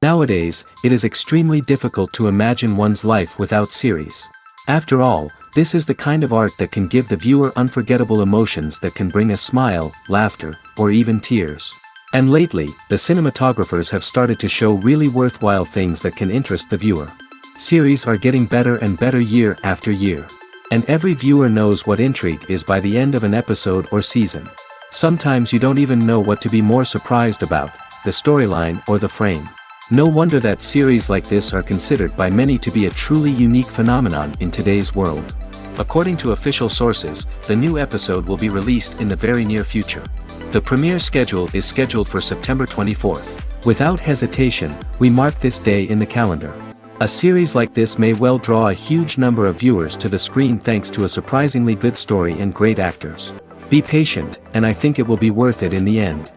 Nowadays, it is extremely difficult to imagine one's life without series. After all, this is the kind of art that can give the viewer unforgettable emotions that can bring a smile, laughter, or even tears. And lately, the cinematographers have started to show really worthwhile things that can interest the viewer. Series are getting better and better year after year. And every viewer knows what intrigue is by the end of an episode or season. Sometimes you don't even know what to be more surprised about, the storyline or the frame. No wonder that series like this are considered by many to be a truly unique phenomenon in today's world. According to official sources, the new episode will be released in the very near future. The premiere schedule is scheduled for September 24th. Without hesitation, we mark this day in the calendar. A series like this may well draw a huge number of viewers to the screen thanks to a surprisingly good story and great actors. Be patient, and I think it will be worth it in the end.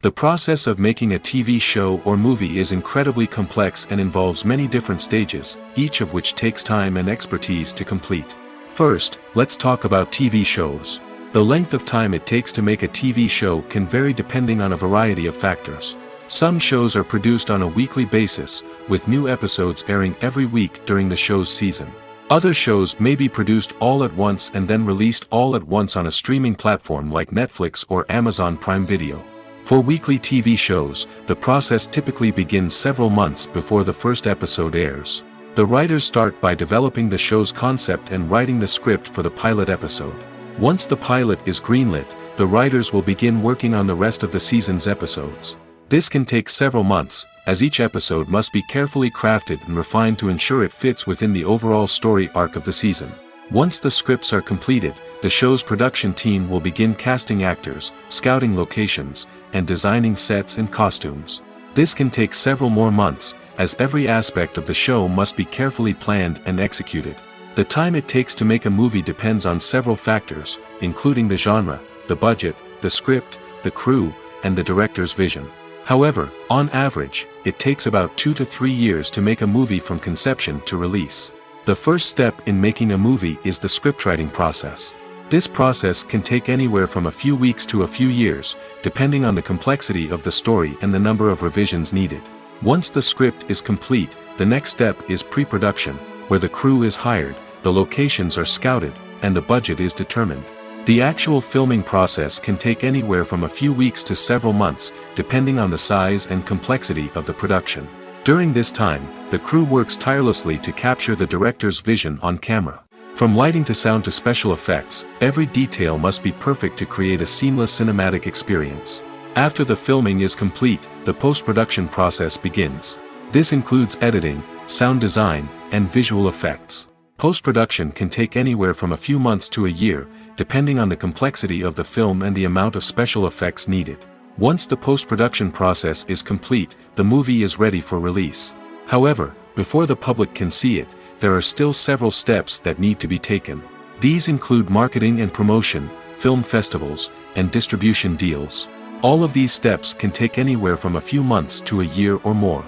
The process of making a TV show or movie is incredibly complex and involves many different stages, each of which takes time and expertise to complete. First, let's talk about TV shows. The length of time it takes to make a TV show can vary depending on a variety of factors. Some shows are produced on a weekly basis, with new episodes airing every week during the show's season. Other shows may be produced all at once and then released all at once on a streaming platform like Netflix or Amazon Prime Video. For weekly TV shows, the process typically begins several months before the first episode airs. The writers start by developing the show's concept and writing the script for the pilot episode. Once the pilot is greenlit, the writers will begin working on the rest of the season's episodes. This can take several months, as each episode must be carefully crafted and refined to ensure it fits within the overall story arc of the season. Once the scripts are completed, the show's production team will begin casting actors, scouting locations, and designing sets and costumes. This can take several more months, as every aspect of the show must be carefully planned and executed. The time it takes to make a movie depends on several factors, including the genre, the budget, the script, the crew, and the director's vision. However, on average, it takes about 2 to 3 years to make a movie from conception to release. The first step in making a movie is the scriptwriting process. This process can take anywhere from a few weeks to a few years, depending on the complexity of the story and the number of revisions needed. Once the script is complete, the next step is pre-production, where the crew is hired, the locations are scouted, and the budget is determined. The actual filming process can take anywhere from a few weeks to several months, depending on the size and complexity of the production. During this time, the crew works tirelessly to capture the director's vision on camera. From lighting to sound to special effects, every detail must be perfect to create a seamless cinematic experience. After the filming is complete, the post-production process begins. This includes editing, sound design, and visual effects. Post-production can take anywhere from a few months to a year, depending on the complexity of the film and the amount of special effects needed. Once the post-production process is complete, the movie is ready for release. However, before the public can see it, there are still several steps that need to be taken. These include marketing and promotion, film festivals, and distribution deals. All of these steps can take anywhere from a few months to a year or more.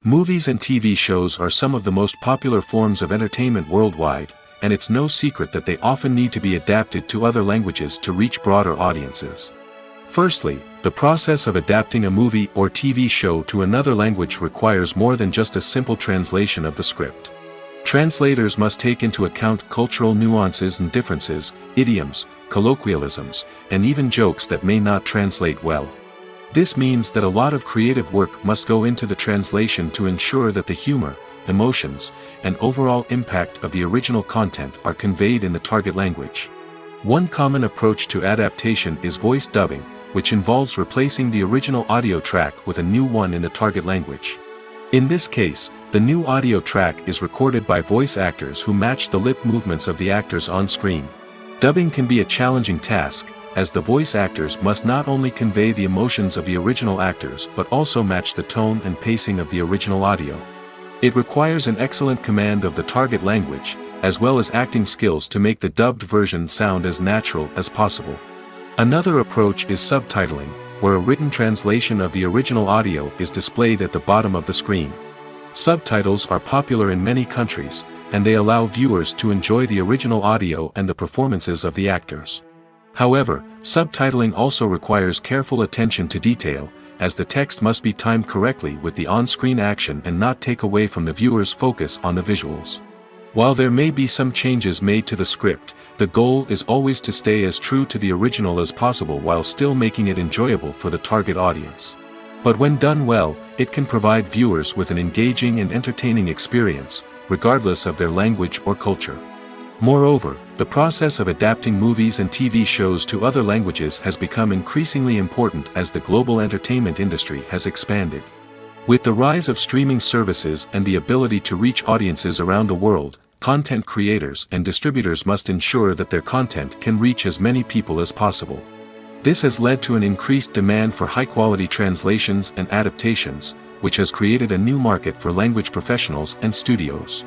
Movies and TV shows are some of the most popular forms of entertainment worldwide, and it's no secret that they often need to be adapted to other languages to reach broader audiences. Firstly, the process of adapting a movie or TV show to another language requires more than just a simple translation of the script. Translators must take into account cultural nuances and differences, idioms, colloquialisms, and even jokes that may not translate well. This means that a lot of creative work must go into the translation to ensure that the humor, emotions, and overall impact of the original content are conveyed in the target language. One common approach to adaptation is voice dubbing, which involves replacing the original audio track with a new one in the target language. In this case, the new audio track is recorded by voice actors who match the lip movements of the actors on screen. Dubbing can be a challenging task, as the voice actors must not only convey the emotions of the original actors but also match the tone and pacing of the original audio. It requires an excellent command of the target language, as well as acting skills to make the dubbed version sound as natural as possible. Another approach is subtitling, where a written translation of the original audio is displayed at the bottom of the screen. Subtitles are popular in many countries, and they allow viewers to enjoy the original audio and the performances of the actors. However, subtitling also requires careful attention to detail, as the text must be timed correctly with the on-screen action and not take away from the viewer's focus on the visuals. While there may be some changes made to the script, the goal is always to stay as true to the original as possible while still making it enjoyable for the target audience. But when done well, it can provide viewers with an engaging and entertaining experience, regardless of their language or culture. Moreover, the process of adapting movies and TV shows to other languages has become increasingly important as the global entertainment industry has expanded. With the rise of streaming services and the ability to reach audiences around the world, content creators and distributors must ensure that their content can reach as many people as possible. This has led to an increased demand for high-quality translations and adaptations, which has created a new market for language professionals and studios.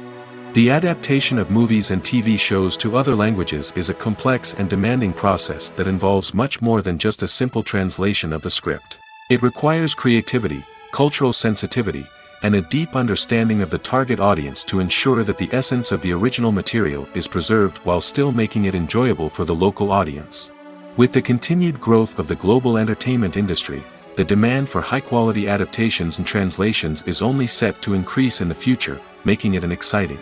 The adaptation of movies and TV shows to other languages is a complex and demanding process that involves much more than just a simple translation of the script. It requires creativity, cultural sensitivity, and a deep understanding of the target audience to ensure that the essence of the original material is preserved while still making it enjoyable for the local audience. With the continued growth of the global entertainment industry, the demand for high-quality adaptations and translations is only set to increase in the future, making it an exciting.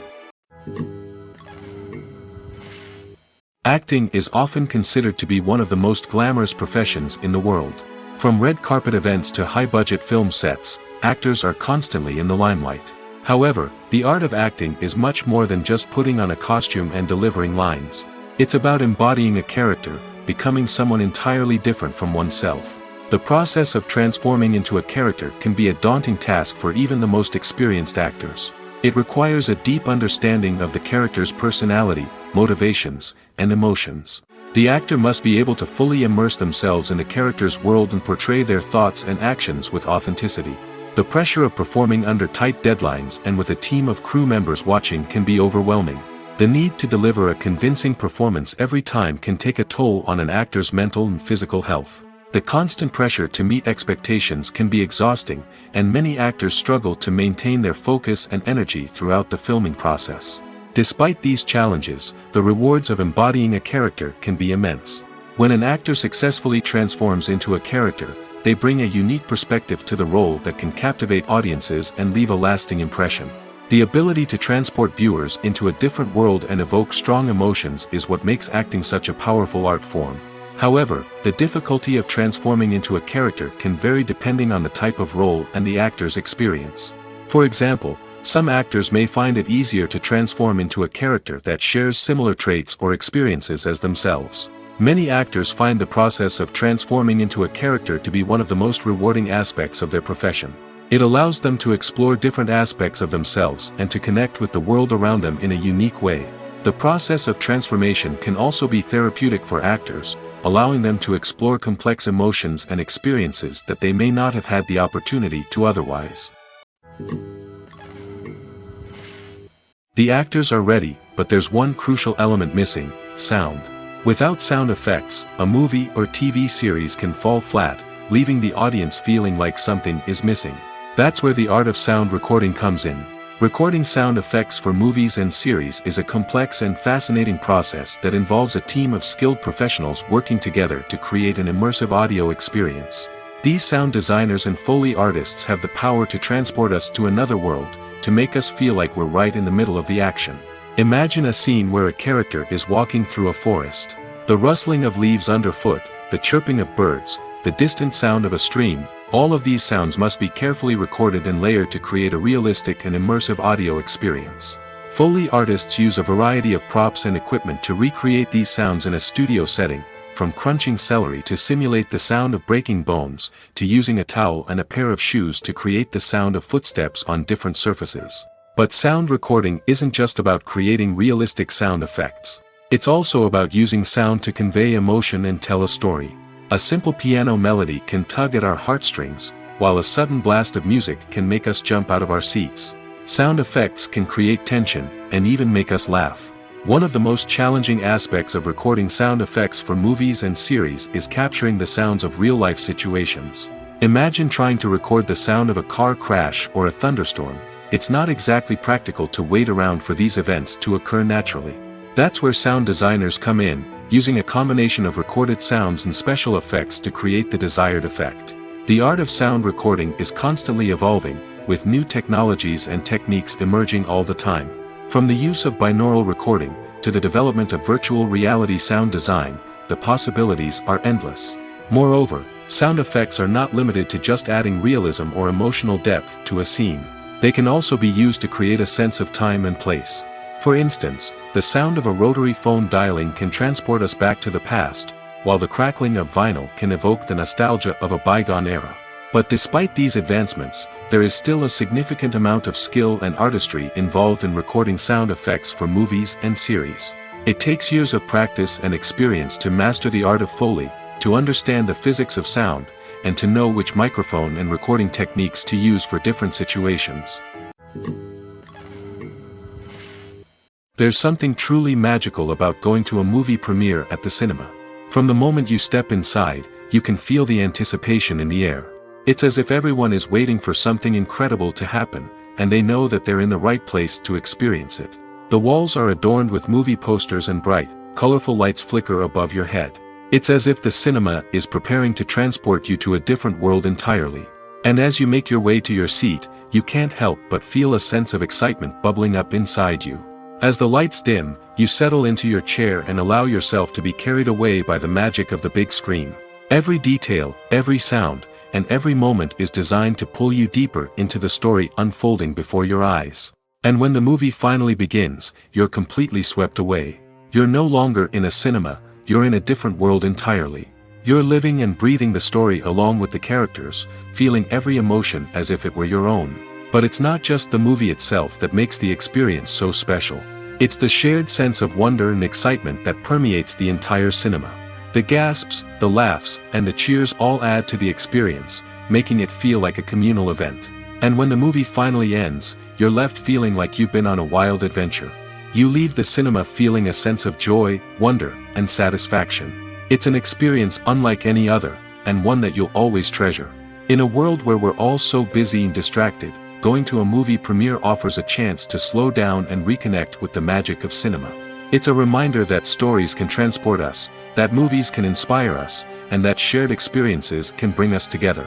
Acting is often considered to be one of the most glamorous professions in the world. From red carpet events to high-budget film sets, actors are constantly in the limelight. However, the art of acting is much more than just putting on a costume and delivering lines. It's about embodying a character, becoming someone entirely different from oneself. The process of transforming into a character can be a daunting task for even the most experienced actors. It requires a deep understanding of the character's personality, motivations, and emotions. The actor must be able to fully immerse themselves in the character's world and portray their thoughts and actions with authenticity. The pressure of performing under tight deadlines and with a team of crew members watching can be overwhelming. The need to deliver a convincing performance every time can take a toll on an actor's mental and physical health. The constant pressure to meet expectations can be exhausting, and many actors struggle to maintain their focus and energy throughout the filming process. Despite these challenges, the rewards of embodying a character can be immense. When an actor successfully transforms into a character, they bring a unique perspective to the role that can captivate audiences and leave a lasting impression. The ability to transport viewers into a different world and evoke strong emotions is what makes acting such a powerful art form. However, the difficulty of transforming into a character can vary depending on the type of role and the actor's experience. For example, some actors may find it easier to transform into a character that shares similar traits or experiences as themselves. Many actors find the process of transforming into a character to be one of the most rewarding aspects of their profession. It allows them to explore different aspects of themselves and to connect with the world around them in a unique way. The process of transformation can also be therapeutic for actors, allowing them to explore complex emotions and experiences that they may not have had the opportunity to otherwise. The actors are ready, but there's one crucial element missing: sound. Without sound effects, a movie or TV series can fall flat, leaving the audience feeling like something is missing. That's where the art of sound recording comes in. Recording sound effects for movies and series is a complex and fascinating process that involves a team of skilled professionals working together to create an immersive audio experience. These sound designers and Foley artists have the power to transport us to another world, to make us feel like we're right in the middle of the action. Imagine a scene where a character is walking through a forest. The rustling of leaves underfoot, the chirping of birds, the distant sound of a stream, all of these sounds must be carefully recorded and layered to create a realistic and immersive audio experience. Foley artists use a variety of props and equipment to recreate these sounds in a studio setting, from crunching celery to simulate the sound of breaking bones, to using a towel and a pair of shoes to create the sound of footsteps on different surfaces. But sound recording isn't just about creating realistic sound effects. It's also about using sound to convey emotion and tell a story. A simple piano melody can tug at our heartstrings, while a sudden blast of music can make us jump out of our seats. Sound effects can create tension, and even make us laugh. One of the most challenging aspects of recording sound effects for movies and series is capturing the sounds of real-life situations. Imagine trying to record the sound of a car crash or a thunderstorm. It's not exactly practical to wait around for these events to occur naturally. That's where sound designers come in, using a combination of recorded sounds and special effects to create the desired effect. The art of sound recording is constantly evolving, with new technologies and techniques emerging all the time. From the use of binaural recording, to the development of virtual reality sound design, the possibilities are endless. Moreover, sound effects are not limited to just adding realism or emotional depth to a scene. They can also be used to create a sense of time and place. For instance, the sound of a rotary phone dialing can transport us back to the past, while the crackling of vinyl can evoke the nostalgia of a bygone era. But despite these advancements, there is still a significant amount of skill and artistry involved in recording sound effects for movies and series. It takes years of practice and experience to master the art of Foley, to understand the physics of sound, and to know which microphone and recording techniques to use for different situations. There's something truly magical about going to a movie premiere at the cinema. From the moment you step inside, you can feel the anticipation in the air. It's as if everyone is waiting for something incredible to happen, and they know that they're in the right place to experience it. The walls are adorned with movie posters and bright, colorful lights flicker above your head. It's as if the cinema is preparing to transport you to a different world entirely. And as you make your way to your seat, you can't help but feel a sense of excitement bubbling up inside you. As the lights dim, you settle into your chair and allow yourself to be carried away by the magic of the big screen. Every detail, every sound, and every moment is designed to pull you deeper into the story unfolding before your eyes. And when the movie finally begins, you're completely swept away. You're no longer in a cinema, you're in a different world entirely. You're living and breathing the story along with the characters, feeling every emotion as if it were your own. But it's not just the movie itself that makes the experience so special. It's the shared sense of wonder and excitement that permeates the entire cinema. The gasps, the laughs, and the cheers all add to the experience, making it feel like a communal event. And when the movie finally ends, you're left feeling like you've been on a wild adventure. You leave the cinema feeling a sense of joy, wonder, and satisfaction. It's an experience unlike any other, and one that you'll always treasure. In a world where we're all so busy and distracted, going to a movie premiere offers a chance to slow down and reconnect with the magic of cinema. It's a reminder that stories can transport us, that movies can inspire us, and that shared experiences can bring us together.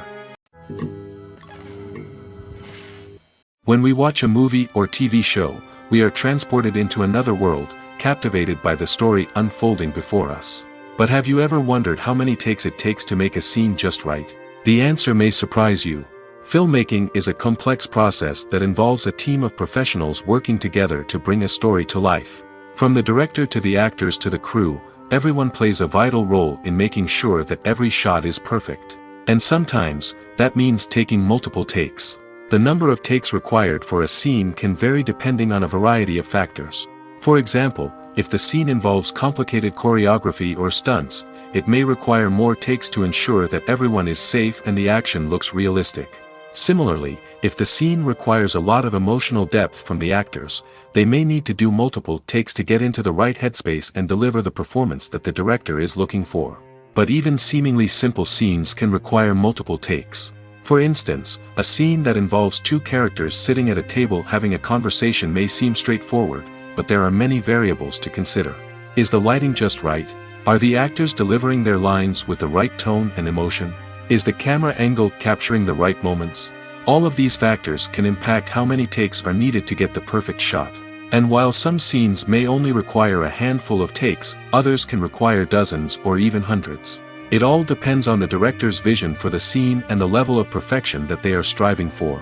When we watch a movie or TV show, we are transported into another world, captivated by the story unfolding before us. But have you ever wondered how many takes it takes to make a scene just right? The answer may surprise you. Filmmaking is a complex process that involves a team of professionals working together to bring a story to life. From the director to the actors to the crew, everyone plays a vital role in making sure that every shot is perfect. And sometimes, that means taking multiple takes. The number of takes required for a scene can vary depending on a variety of factors. For example, if the scene involves complicated choreography or stunts, it may require more takes to ensure that everyone is safe and the action looks realistic. Similarly, if the scene requires a lot of emotional depth from the actors, they may need to do multiple takes to get into the right headspace and deliver the performance that the director is looking for. But even seemingly simple scenes can require multiple takes. For instance, a scene that involves two characters sitting at a table having a conversation may seem straightforward, but there are many variables to consider. Is the lighting just right? Are the actors delivering their lines with the right tone and emotion? Is the camera angle capturing the right moments? All of these factors can impact how many takes are needed to get the perfect shot. And while some scenes may only require a handful of takes, others can require dozens or even hundreds. It all depends on the director's vision for the scene and the level of perfection that they are striving for.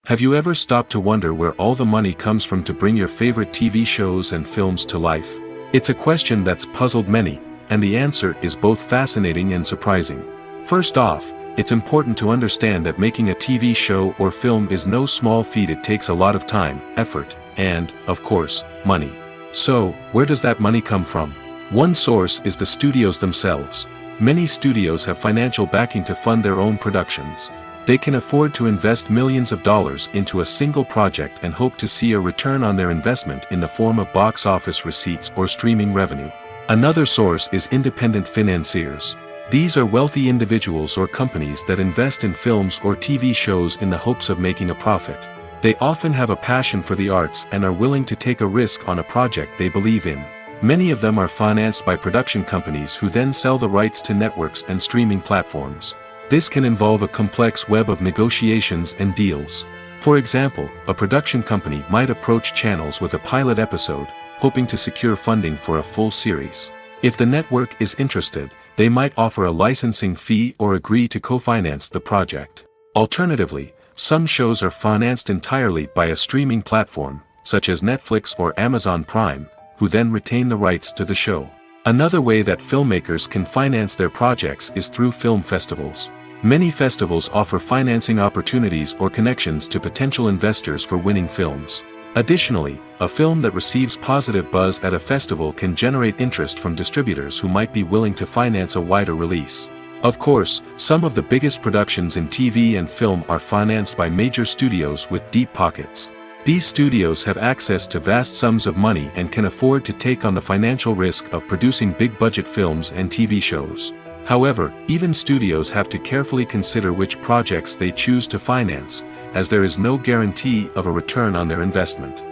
Have you ever stopped to wonder where all the money comes from to bring your favorite TV shows and films to life? It's a question that's puzzled many, and the answer is both fascinating and surprising. First off, it's important to understand that making a TV show or film is no small feat. It takes a lot of time, effort, and, of course, money. So, where does that money come from? One source is the studios themselves. Many studios have financial backing to fund their own productions. They can afford to invest millions of dollars into a single project and hope to see a return on their investment in the form of box office receipts or streaming revenue. Another source is independent financiers. These are wealthy individuals or companies that invest in films or TV shows in the hopes of making a profit. They often have a passion for the arts and are willing to take a risk on a project they believe in. Many of them are financed by production companies who then sell the rights to networks and streaming platforms. This can involve a complex web of negotiations and deals. For example, a production company might approach channels with a pilot episode, hoping to secure funding for a full series. If the network is interested, they might offer a licensing fee or agree to co-finance the project. Alternatively, some shows are financed entirely by a streaming platform, such as Netflix or Amazon Prime, who then retain the rights to the show. Another way that filmmakers can finance their projects is through film festivals. Many festivals offer financing opportunities or connections to potential investors for winning films. Additionally, a film that receives positive buzz at a festival can generate interest from distributors who might be willing to finance a wider release. Of course, some of the biggest productions in TV and film are financed by major studios with deep pockets. These studios have access to vast sums of money and can afford to take on the financial risk of producing big-budget films and TV shows. However, even studios have to carefully consider which projects they choose to finance, as there is no guarantee of a return on their investment.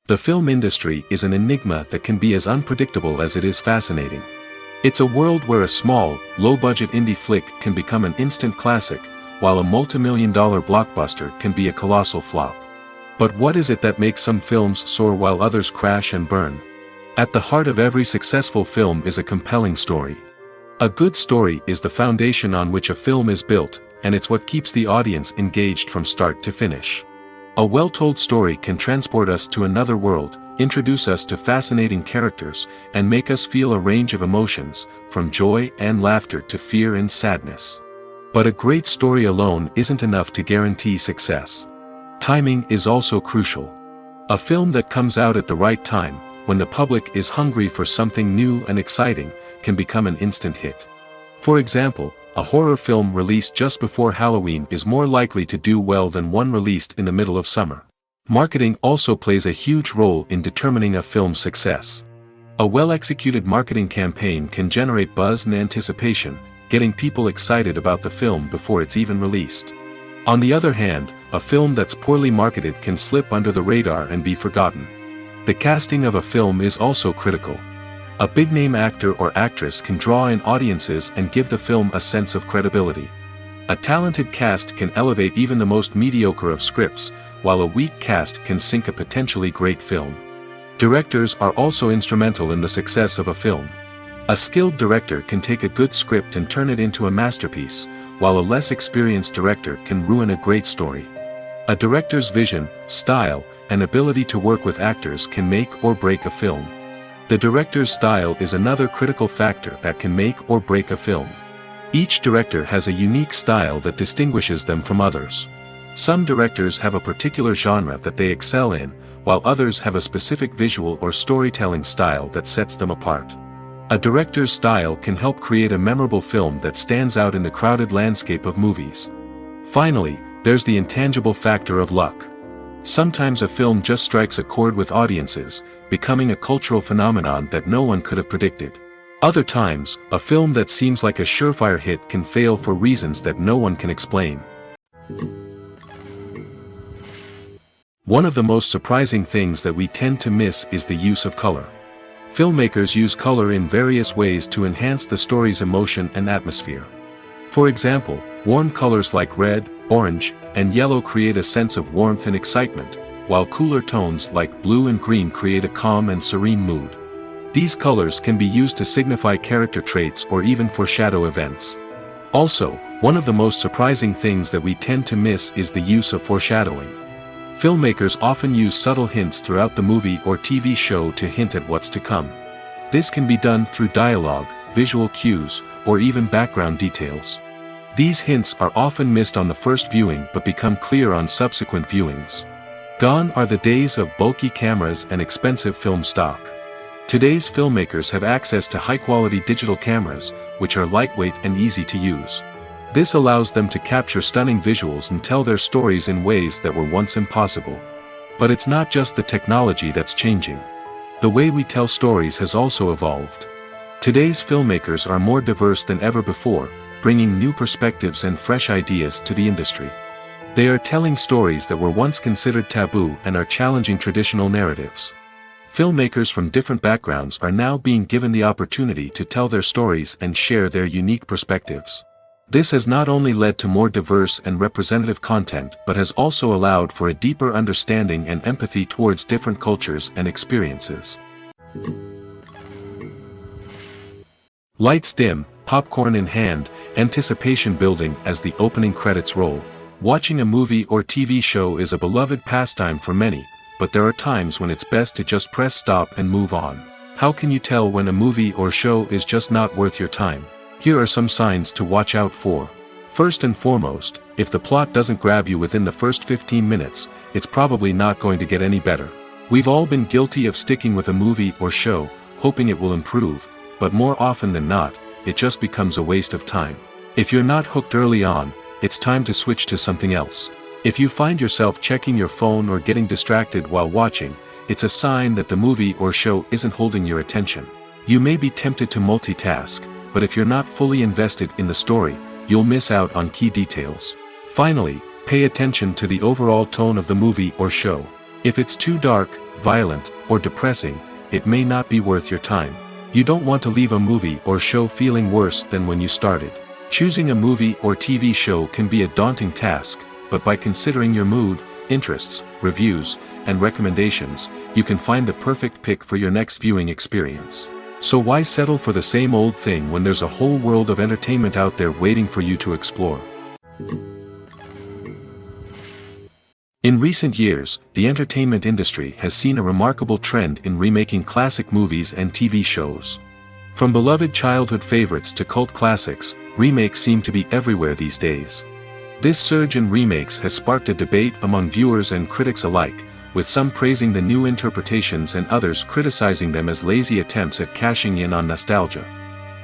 The film industry is an enigma that can be as unpredictable as it is fascinating. It's a world where a small, low-budget indie flick can become an instant classic, while a multi-million-dollar blockbuster can be a colossal flop. But what is it that makes some films soar while others crash and burn? At the heart of every successful film is a compelling story. A good story is the foundation on which a film is built, and it's what keeps the audience engaged from start to finish. A well-told story can transport us to another world, introduce us to fascinating characters, and make us feel a range of emotions, from joy and laughter to fear and sadness. But a great story alone isn't enough to guarantee success. Timing is also crucial. A film that comes out at the right time, when the public is hungry for something new and exciting, can become an instant hit. For example, a horror film released just before Halloween is more likely to do well than one released in the middle of summer. Marketing also plays a huge role in determining a film's success. A well-executed marketing campaign can generate buzz and anticipation, getting people excited about the film before it's even released. On the other hand, a film that's poorly marketed can slip under the radar and be forgotten. The casting of a film is also critical. A big-name actor or actress can draw in audiences and give the film a sense of credibility. A talented cast can elevate even the most mediocre of scripts, while a weak cast can sink a potentially great film. Directors are also instrumental in the success of a film. A skilled director can take a good script and turn it into a masterpiece, while a less experienced director can ruin a great story. A director's vision, style, and ability to work with actors can make or break a film. The director's style is another critical factor that can make or break a film. Each director has a unique style that distinguishes them from others. Some directors have a particular genre that they excel in, while others have a specific visual or storytelling style that sets them apart. A director's style can help create a memorable film that stands out in the crowded landscape of movies. Finally, there's the intangible factor of luck. Sometimes a film just strikes a chord with audiences, becoming a cultural phenomenon that no one could have predicted. Other times, a film that seems like a surefire hit can fail for reasons that no one can explain. One of the most surprising things that we tend to miss is the use of color. Filmmakers use color in various ways to enhance the story's emotion and atmosphere. For example, warm colors like red, orange, and yellow create a sense of warmth and excitement, while cooler tones like blue and green create a calm and serene mood. These colors can be used to signify character traits or even foreshadow events. Also, one of the most surprising things that we tend to miss is the use of foreshadowing. Filmmakers often use subtle hints throughout the movie or TV show to hint at what's to come. This can be done through dialogue, visual cues, or even background details. These hints are often missed on the first viewing but become clear on subsequent viewings. Gone are the days of bulky cameras and expensive film stock. Today's filmmakers have access to high-quality digital cameras, which are lightweight and easy to use. This allows them to capture stunning visuals and tell their stories in ways that were once impossible. But it's not just the technology that's changing. The way we tell stories has also evolved. Today's filmmakers are more diverse than ever before, bringing new perspectives and fresh ideas to the industry. They are telling stories that were once considered taboo and are challenging traditional narratives. Filmmakers from different backgrounds are now being given the opportunity to tell their stories and share their unique perspectives. This has not only led to more diverse and representative content but has also allowed for a deeper understanding and empathy towards different cultures and experiences. Lights dim, popcorn in hand, anticipation building as the opening credits roll. Watching a movie or TV show is a beloved pastime for many, but there are times when it's best to just press stop and move on. How can you tell when a movie or show is just not worth your time? Here are some signs to watch out for. First and foremost, if the plot doesn't grab you within the first 15 minutes, it's probably not going to get any better. We've all been guilty of sticking with a movie or show, hoping it will improve, but more often than not, it just becomes a waste of time. If you're not hooked early on, it's time to switch to something else. If you find yourself checking your phone or getting distracted while watching, it's a sign that the movie or show isn't holding your attention. You may be tempted to multitask, but if you're not fully invested in the story, you'll miss out on key details. Finally, pay attention to the overall tone of the movie or show. If it's too dark, violent, or depressing, it may not be worth your time. You don't want to leave a movie or show feeling worse than when you started. Choosing a movie or TV show can be a daunting task, but by considering your mood, interests, reviews, and recommendations, you can find the perfect pick for your next viewing experience. So why settle for the same old thing when there's a whole world of entertainment out there waiting for you to explore? In recent years, the entertainment industry has seen a remarkable trend in remaking classic movies and TV shows. From beloved childhood favorites to cult classics, remakes seem to be everywhere these days. This surge in remakes has sparked a debate among viewers and critics alike, with some praising the new interpretations and others criticizing them as lazy attempts at cashing in on nostalgia.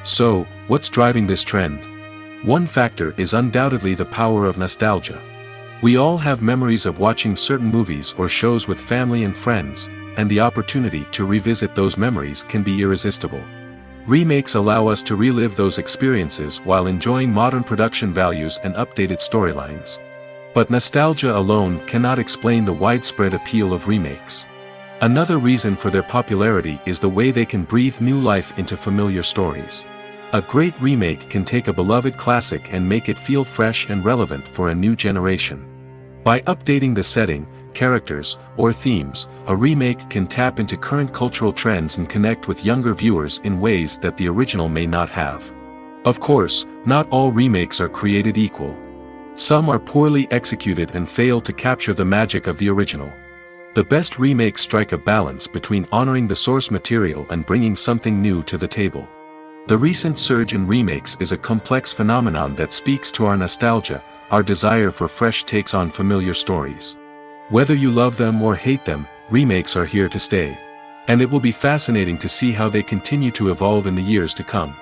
So, what's driving this trend? One factor is undoubtedly the power of nostalgia. We all have memories of watching certain movies or shows with family and friends, and the opportunity to revisit those memories can be irresistible. Remakes allow us to relive those experiences while enjoying modern production values and updated storylines. But nostalgia alone cannot explain the widespread appeal of remakes. Another reason for their popularity is the way they can breathe new life into familiar stories. A great remake can take a beloved classic and make it feel fresh and relevant for a new generation. By updating the setting, characters, or themes, a remake can tap into current cultural trends and connect with younger viewers in ways that the original may not have. Of course, not all remakes are created equal. Some are poorly executed and fail to capture the magic of the original. The best remakes strike a balance between honoring the source material and bringing something new to the table. The recent surge in remakes is a complex phenomenon that speaks to our nostalgia, our desire for fresh takes on familiar stories. Whether you love them or hate them, remakes are here to stay. And it will be fascinating to see how they continue to evolve in the years to come.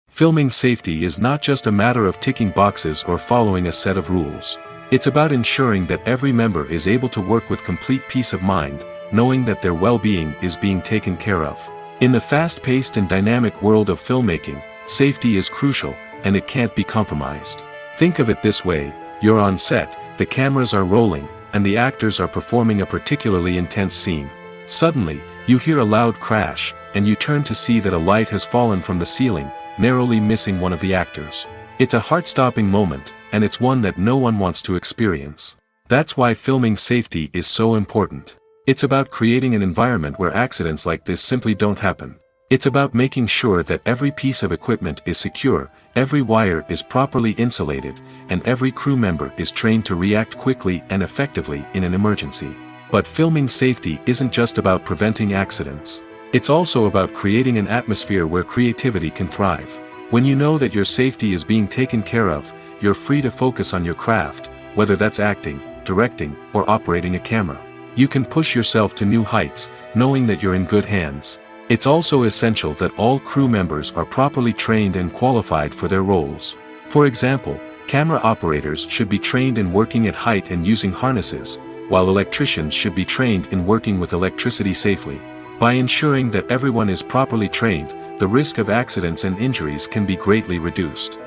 Filming safety is not just a matter of ticking boxes or following a set of rules. It's about ensuring that every member is able to work with complete peace of mind, knowing that their well-being is being taken care of. In the fast-paced and dynamic world of filmmaking, safety is crucial, and it can't be compromised. Think of it this way: you're on set, the cameras are rolling, and the actors are performing a particularly intense scene. Suddenly, you hear a loud crash, and you turn to see that a light has fallen from the ceiling, narrowly missing one of the actors. It's a heart-stopping moment, and it's one that no one wants to experience. That's why filming safety is so important. It's about creating an environment where accidents like this simply don't happen. It's about making sure that every piece of equipment is secure, every wire is properly insulated, and every crew member is trained to react quickly and effectively in an emergency. But filming safety isn't just about preventing accidents. It's also about creating an atmosphere where creativity can thrive. When you know that your safety is being taken care of, you're free to focus on your craft, whether that's acting, directing, or operating a camera. You can push yourself to new heights, knowing that you're in good hands. It's also essential that all crew members are properly trained and qualified for their roles. For example, camera operators should be trained in working at height and using harnesses, while electricians should be trained in working with electricity safely. By ensuring that everyone is properly trained, the risk of accidents and injuries can be greatly reduced.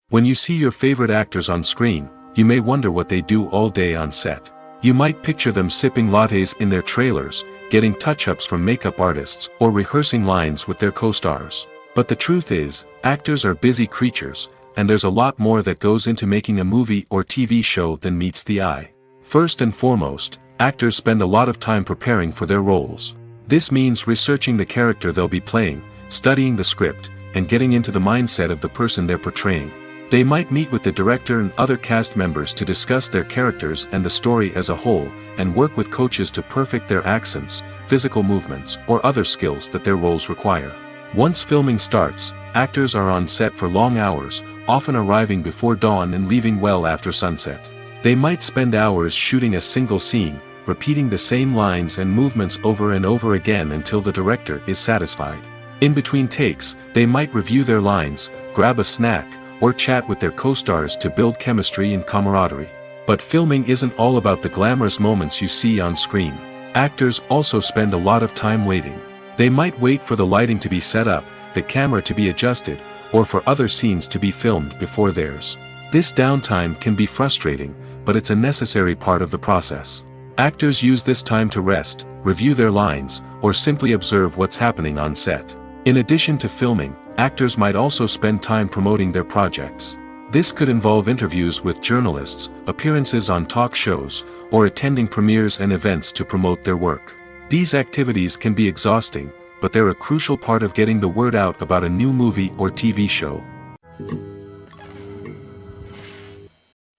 When you see your favorite actors on screen, you may wonder what they do all day on set. You might picture them sipping lattes in their trailers, getting touch-ups from makeup artists, or rehearsing lines with their co-stars. But the truth is, actors are busy creatures, and there's a lot more that goes into making a movie or TV show than meets the eye. First and foremost, actors spend a lot of time preparing for their roles. This means researching the character they'll be playing, studying the script, and getting into the mindset of the person they're portraying. They might meet with the director and other cast members to discuss their characters and the story as a whole, and work with coaches to perfect their accents, physical movements, or other skills that their roles require. Once filming starts, actors are on set for long hours, often arriving before dawn and leaving well after sunset. They might spend hours shooting a single scene, repeating the same lines and movements over and over again until the director is satisfied. In between takes, they might review their lines, grab a snack, or chat with their co-stars to build chemistry and camaraderie. But filming isn't all about the glamorous moments you see on screen. Actors also spend a lot of time waiting. They might wait for the lighting to be set up, the camera to be adjusted, or for other scenes to be filmed before theirs. This downtime can be frustrating, but it's a necessary part of the process. Actors use this time to rest, review their lines, or simply observe what's happening on set. In addition to filming, actors might also spend time promoting their projects. This could involve interviews with journalists, appearances on talk shows, or attending premieres and events to promote their work. These activities can be exhausting, but they're a crucial part of getting the word out about a new movie or TV show.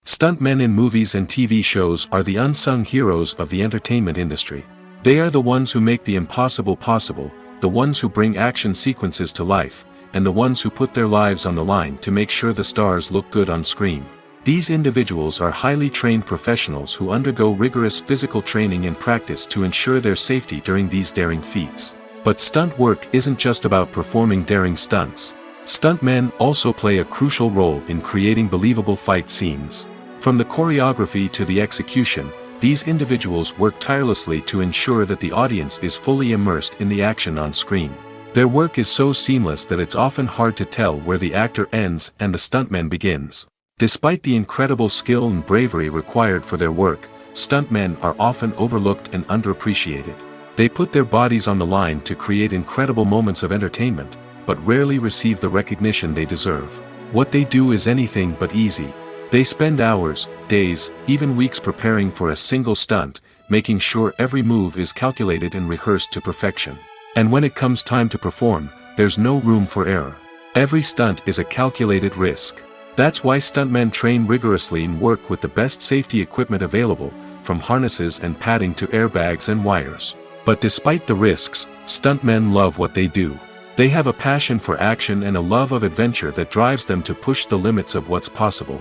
Stuntmen in movies and TV shows are the unsung heroes of the entertainment industry. They are the ones who make the impossible possible, the ones who bring action sequences to life, and the ones who put their lives on the line to make sure the stars look good on screen. These individuals are highly trained professionals who undergo rigorous physical training and practice to ensure their safety during these daring feats. But stunt work isn't just about performing daring stunts. Stuntmen also play a crucial role in creating believable fight scenes. From the choreography to the execution, these individuals work tirelessly to ensure that the audience is fully immersed in the action on screen. Their work is so seamless that it's often hard to tell where the actor ends and the stuntman begins. Despite the incredible skill and bravery required for their work, stuntmen are often overlooked and underappreciated. They put their bodies on the line to create incredible moments of entertainment, but rarely receive the recognition they deserve. What they do is anything but easy. They spend hours, days, even weeks preparing for a single stunt, making sure every move is calculated and rehearsed to perfection. And when it comes time to perform, there's no room for error. Every stunt is a calculated risk. That's why stuntmen train rigorously and work with the best safety equipment available, from harnesses and padding to airbags and wires. But despite the risks, stuntmen love what they do. They have a passion for action and a love of adventure that drives them to push the limits of what's possible.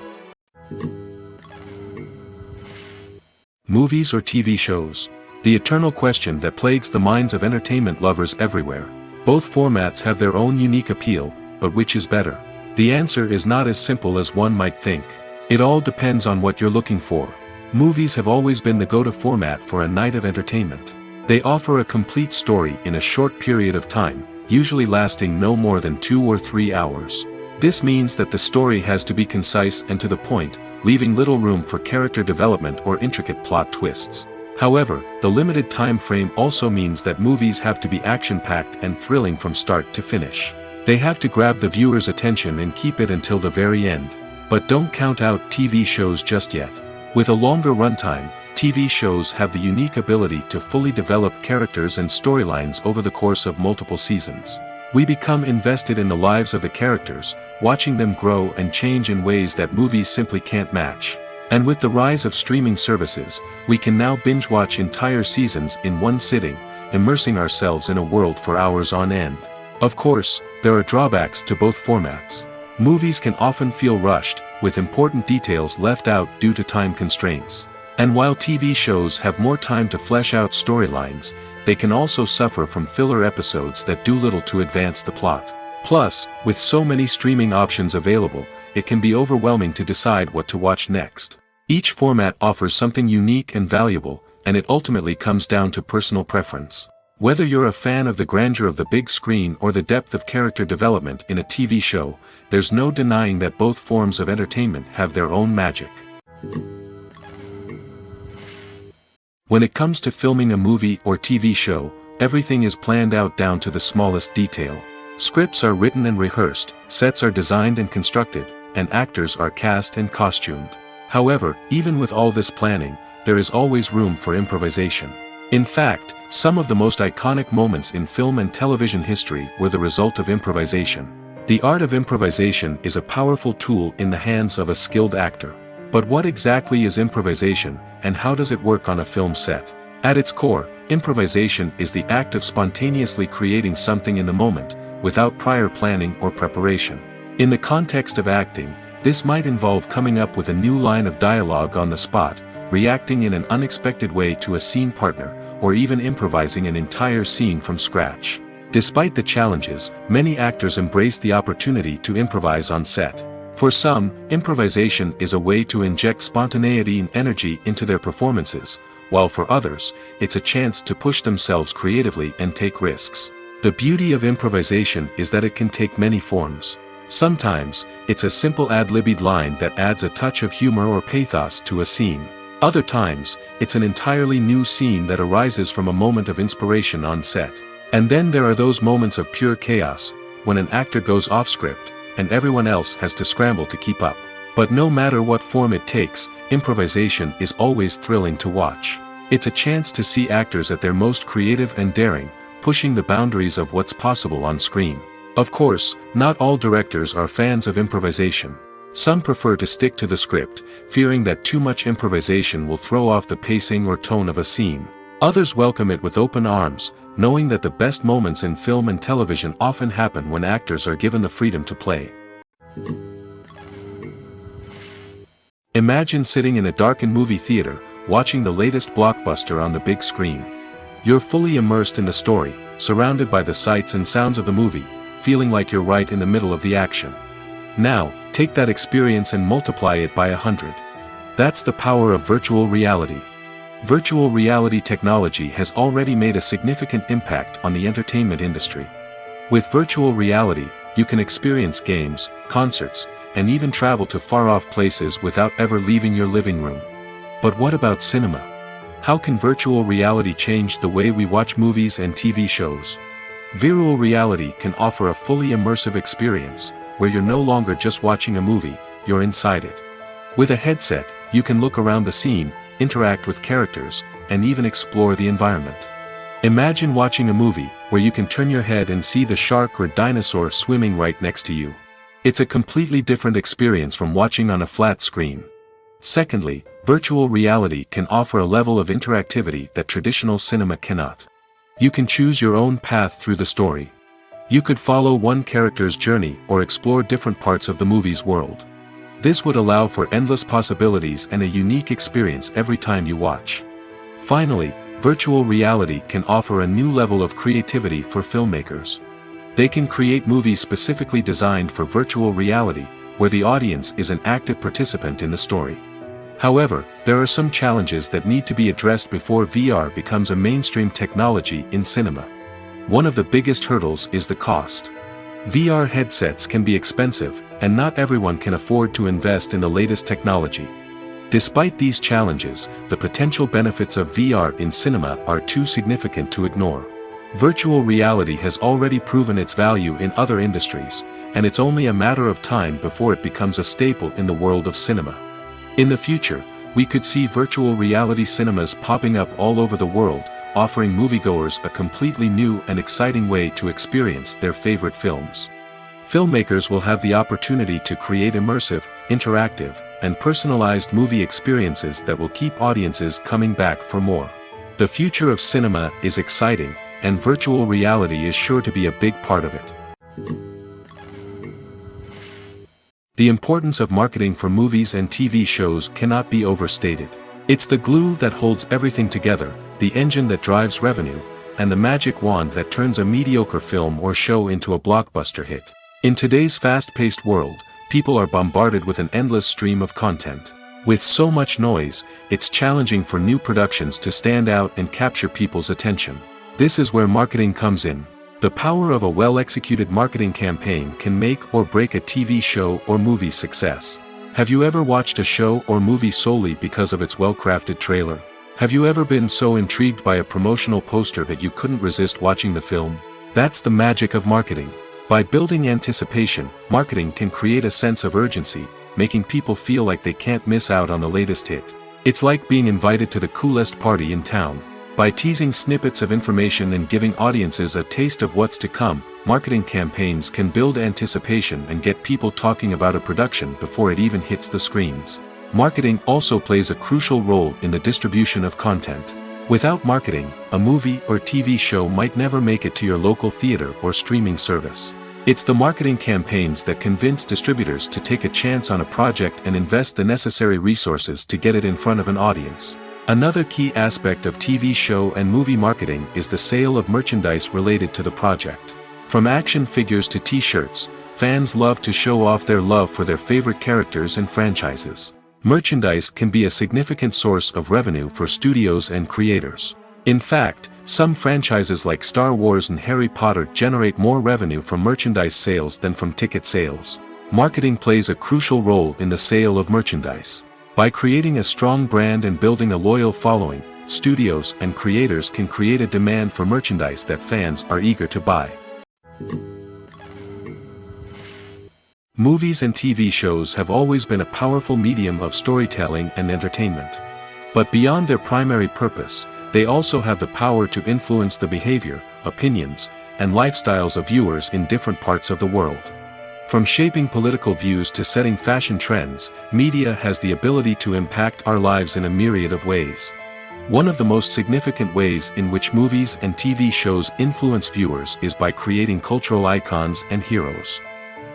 Movies or TV shows? The eternal question that plagues the minds of entertainment lovers everywhere. Both formats have their own unique appeal, but which is better? The answer is not as simple as one might think. It all depends on what you're looking for. Movies have always been the go-to format for a night of entertainment. They offer a complete story in a short period of time, usually lasting no more than 2 or 3 hours. This means that the story has to be concise and to the point, leaving little room for character development or intricate plot twists. However, the limited time frame also means that movies have to be action-packed and thrilling from start to finish. They have to grab the viewer's attention and keep it until the very end. But don't count out TV shows just yet. With a longer runtime, TV shows have the unique ability to fully develop characters and storylines over the course of multiple seasons. We become invested in the lives of the characters, watching them grow and change in ways that movies simply can't match. And with the rise of streaming services, we can now binge-watch entire seasons in one sitting, immersing ourselves in a world for hours on end. Of course, there are drawbacks to both formats. Movies can often feel rushed, with important details left out due to time constraints. And while TV shows have more time to flesh out storylines, they can also suffer from filler episodes that do little to advance the plot. Plus, with so many streaming options available, it can be overwhelming to decide what to watch next. Each format offers something unique and valuable, and it ultimately comes down to personal preference. Whether you're a fan of the grandeur of the big screen or the depth of character development in a TV show, there's no denying that both forms of entertainment have their own magic. When it comes to filming a movie or TV show, everything is planned out down to the smallest detail. Scripts are written and rehearsed, sets are designed and constructed, and actors are cast and costumed. However, even with all this planning, there is always room for improvisation. In fact, some of the most iconic moments in film and television history were the result of improvisation. The art of improvisation is a powerful tool in the hands of a skilled actor. But what exactly is improvisation, and how does it work on a film set? At its core, improvisation is the act of spontaneously creating something in the moment, without prior planning or preparation. In the context of acting, this might involve coming up with a new line of dialogue on the spot, reacting in an unexpected way to a scene partner, or even improvising an entire scene from scratch. Despite the challenges, many actors embrace the opportunity to improvise on set. For some, improvisation is a way to inject spontaneity and energy into their performances, while for others, it's a chance to push themselves creatively and take risks. The beauty of improvisation is that it can take many forms. Sometimes, it's a simple ad-libbed line that adds a touch of humor or pathos to a scene. Other times, it's an entirely new scene that arises from a moment of inspiration on set. And then there are those moments of pure chaos, when an actor goes off script, and everyone else has to scramble to keep up. But no matter what form it takes, improvisation is always thrilling to watch. It's a chance to see actors at their most creative and daring, pushing the boundaries of what's possible on screen. Of course, not all directors are fans of improvisation. Some prefer to stick to the script, fearing that too much improvisation will throw off the pacing or tone of a scene. Others welcome it with open arms, knowing that the best moments in film and television often happen when actors are given the freedom to play. Imagine sitting in a darkened movie theater, watching the latest blockbuster on the big screen. You're fully immersed in the story, surrounded by the sights and sounds of the movie, feeling like you're right in the middle of the action. Now, take that experience and multiply it by 100. That's the power of virtual reality. Virtual reality technology has already made a significant impact on the entertainment industry. With virtual reality, you can experience games, concerts, and even travel to far-off places without ever leaving your living room. But what about cinema? How can virtual reality change the way we watch movies and TV shows? Virtual reality can offer a fully immersive experience, where you're no longer just watching a movie, you're inside it. With a headset, you can look around the scene, interact with characters, and even explore the environment. Imagine watching a movie where you can turn your head and see the shark or dinosaur swimming right next to you. It's a completely different experience from watching on a flat screen. Secondly, virtual reality can offer a level of interactivity that traditional cinema cannot. You can choose your own path through the story. You could follow one character's journey or explore different parts of the movie's world. This would allow for endless possibilities and a unique experience every time you watch. Finally, virtual reality can offer a new level of creativity for filmmakers. They can create movies specifically designed for virtual reality, where the audience is an active participant in the story. However, there are some challenges that need to be addressed before VR becomes a mainstream technology in cinema. One of the biggest hurdles is the cost. VR headsets can be expensive, and not everyone can afford to invest in the latest technology. Despite these challenges, the potential benefits of VR in cinema are too significant to ignore. Virtual reality has already proven its value in other industries, and it's only a matter of time before it becomes a staple in the world of cinema. In the future, we could see virtual reality cinemas popping up all over the world, offering moviegoers a completely new and exciting way to experience their favorite films. Filmmakers will have the opportunity to create immersive, interactive, and personalized movie experiences that will keep audiences coming back for more. The future of cinema is exciting, and virtual reality is sure to be a big part of it. The importance of marketing for movies and TV shows cannot be overstated. It's the glue that holds everything together, the engine that drives revenue, and the magic wand that turns a mediocre film or show into a blockbuster hit. In today's fast-paced world, people are bombarded with an endless stream of content. With so much noise, it's challenging for new productions to stand out and capture people's attention. This is where marketing comes in. The power of a well-executed marketing campaign can make or break a TV show or movie's success. Have you ever watched a show or movie solely because of its well-crafted trailer? Have you ever been so intrigued by a promotional poster that you couldn't resist watching the film? That's the magic of marketing. By building anticipation, marketing can create a sense of urgency, making people feel like they can't miss out on the latest hit. It's like being invited to the coolest party in town. By teasing snippets of information and giving audiences a taste of what's to come, marketing campaigns can build anticipation and get people talking about a production before it even hits the screens. Marketing also plays a crucial role in the distribution of content. Without marketing, a movie or TV show might never make it to your local theater or streaming service. It's the marketing campaigns that convince distributors to take a chance on a project and invest the necessary resources to get it in front of an audience. Another key aspect of TV show and movie marketing is the sale of merchandise related to the project. From action figures to t-shirts, fans love to show off their love for their favorite characters and franchises. Merchandise can be a significant source of revenue for studios and creators. In fact, some franchises like Star Wars and Harry Potter generate more revenue from merchandise sales than from ticket sales. Marketing plays a crucial role in the sale of merchandise. By creating a strong brand and building a loyal following, studios and creators can create a demand for merchandise that fans are eager to buy. Movies and TV shows have always been a powerful medium of storytelling and entertainment. But beyond their primary purpose, they also have the power to influence the behavior, opinions, and lifestyles of viewers in different parts of the world. From shaping political views to setting fashion trends, media has the ability to impact our lives in a myriad of ways. One of the most significant ways in which movies and TV shows influence viewers is by creating cultural icons and heroes.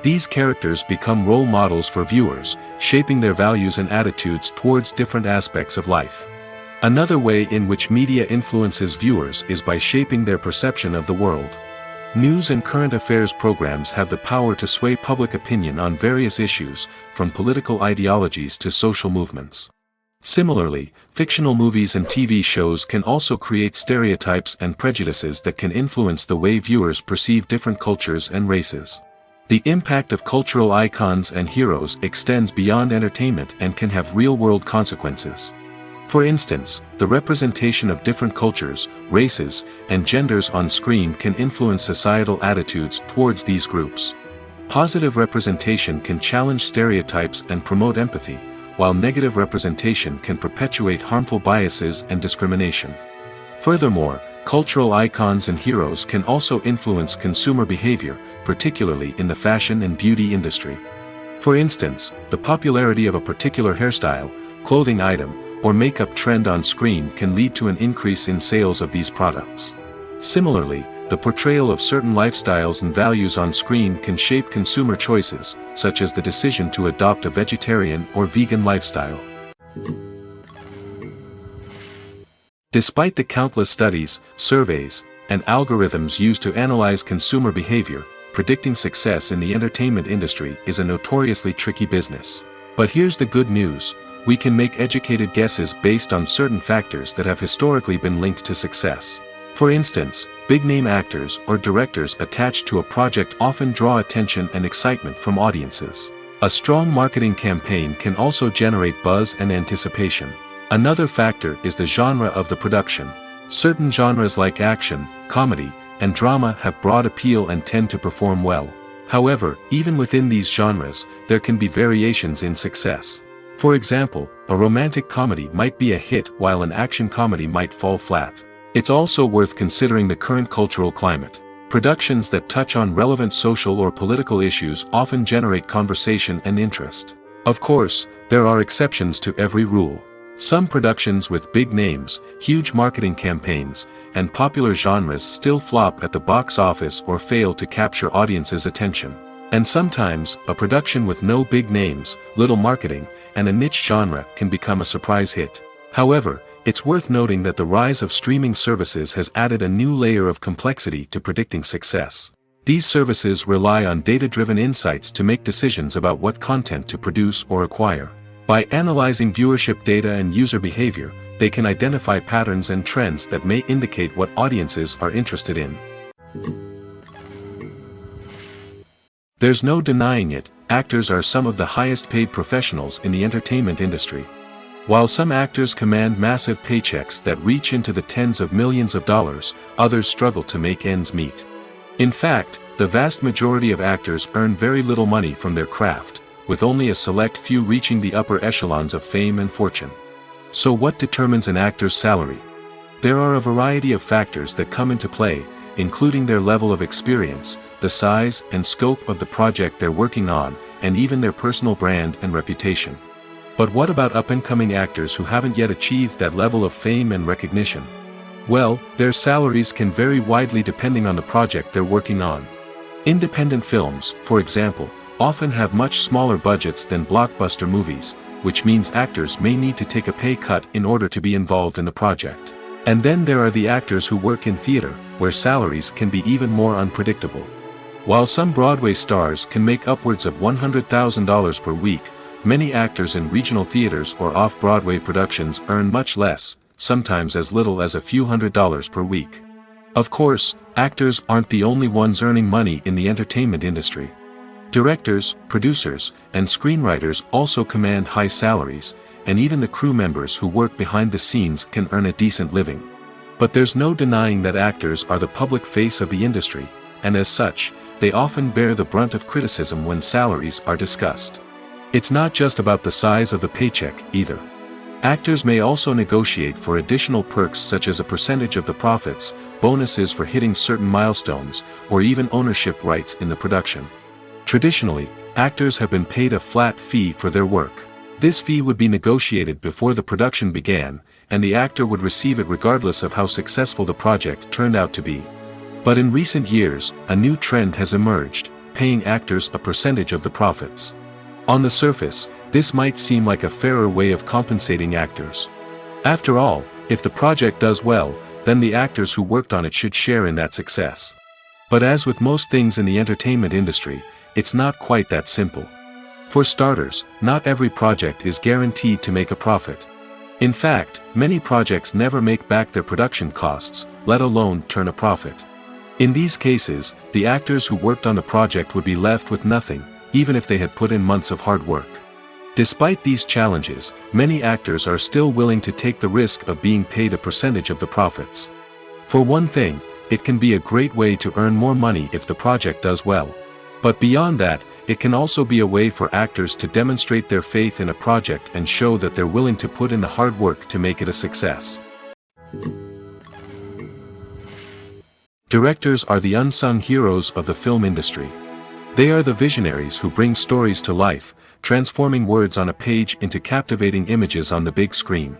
These characters become role models for viewers, shaping their values and attitudes towards different aspects of life. Another way in which media influences viewers is by shaping their perception of the world. News and current affairs programs have the power to sway public opinion on various issues, from political ideologies to social movements. Similarly, fictional movies and TV shows can also create stereotypes and prejudices that can influence the way viewers perceive different cultures and races. The impact of cultural icons and heroes extends beyond entertainment and can have real-world consequences. For instance, the representation of different cultures, races, and genders on screen can influence societal attitudes towards these groups. Positive representation can challenge stereotypes and promote empathy, while negative representation can perpetuate harmful biases and discrimination. Furthermore, cultural icons and heroes can also influence consumer behavior, particularly in the fashion and beauty industry. For instance, the popularity of a particular hairstyle, clothing item, or makeup trend on screen can lead to an increase in sales of these products. Similarly, the portrayal of certain lifestyles and values on screen can shape consumer choices, such as the decision to adopt a vegetarian or vegan lifestyle. Despite the countless studies, surveys, and algorithms used to analyze consumer behavior, predicting success in the entertainment industry is a notoriously tricky business. But here's the good news: we can make educated guesses based on certain factors that have historically been linked to success. For instance, big-name actors or directors attached to a project often draw attention and excitement from audiences. A strong marketing campaign can also generate buzz and anticipation. Another factor is the genre of the production. Certain genres like action, comedy, and drama have broad appeal and tend to perform well. However, even within these genres, there can be variations in success. For example, a romantic comedy might be a hit while an action comedy might fall flat. It's also worth considering the current cultural climate. Productions that touch on relevant social or political issues often generate conversation and interest. Of course, there are exceptions to every rule. Some productions with big names, huge marketing campaigns, and popular genres still flop at the box office or fail to capture audiences' attention. And sometimes, a production with no big names, little marketing, and a niche genre can become a surprise hit. However, it's worth noting that the rise of streaming services has added a new layer of complexity to predicting success. These services rely on data-driven insights to make decisions about what content to produce or acquire. By analyzing viewership data and user behavior, they can identify patterns and trends that may indicate what audiences are interested in. There's no denying it, actors are some of the highest-paid professionals in the entertainment industry. While some actors command massive paychecks that reach into the tens of millions of dollars, others struggle to make ends meet. In fact, the vast majority of actors earn very little money from their craft, with only a select few reaching the upper echelons of fame and fortune. So what determines an actor's salary? There are a variety of factors that come into play, including their level of experience, the size and scope of the project they're working on, and even their personal brand and reputation. But what about up-and-coming actors who haven't yet achieved that level of fame and recognition? Well, their salaries can vary widely depending on the project they're working on. Independent films, for example, often have much smaller budgets than blockbuster movies, which means actors may need to take a pay cut in order to be involved in the project. And then there are the actors who work in theater, where salaries can be even more unpredictable. While some Broadway stars can make upwards of $100,000 per week, many actors in regional theaters or off-Broadway productions earn much less, sometimes as little as a few $100s per week. Of course, actors aren't the only ones earning money in the entertainment industry. Directors, producers, and screenwriters also command high salaries, and even the crew members who work behind the scenes can earn a decent living. But there's no denying that actors are the public face of the industry, and as such, they often bear the brunt of criticism when salaries are discussed. It's not just about the size of the paycheck, either. Actors may also negotiate for additional perks such as a percentage of the profits, bonuses for hitting certain milestones, or even ownership rights in the production. Traditionally, actors have been paid a flat fee for their work. This fee would be negotiated before the production began, and the actor would receive it regardless of how successful the project turned out to be. But in recent years, a new trend has emerged, paying actors a percentage of the profits. On the surface, this might seem like a fairer way of compensating actors. After all, if the project does well, then the actors who worked on it should share in that success. But as with most things in the entertainment industry, it's not quite that simple. For starters, not every project is guaranteed to make a profit. In fact, many projects never make back their production costs, let alone turn a profit. In these cases, the actors who worked on the project would be left with nothing, even if they had put in months of hard work. Despite these challenges, many actors are still willing to take the risk of being paid a percentage of the profits. For one thing, it can be a great way to earn more money if the project does well. But beyond that, it can also be a way for actors to demonstrate their faith in a project and show that they're willing to put in the hard work to make it a success. Directors are the unsung heroes of the film industry. They are the visionaries who bring stories to life, transforming words on a page into captivating images on the big screen.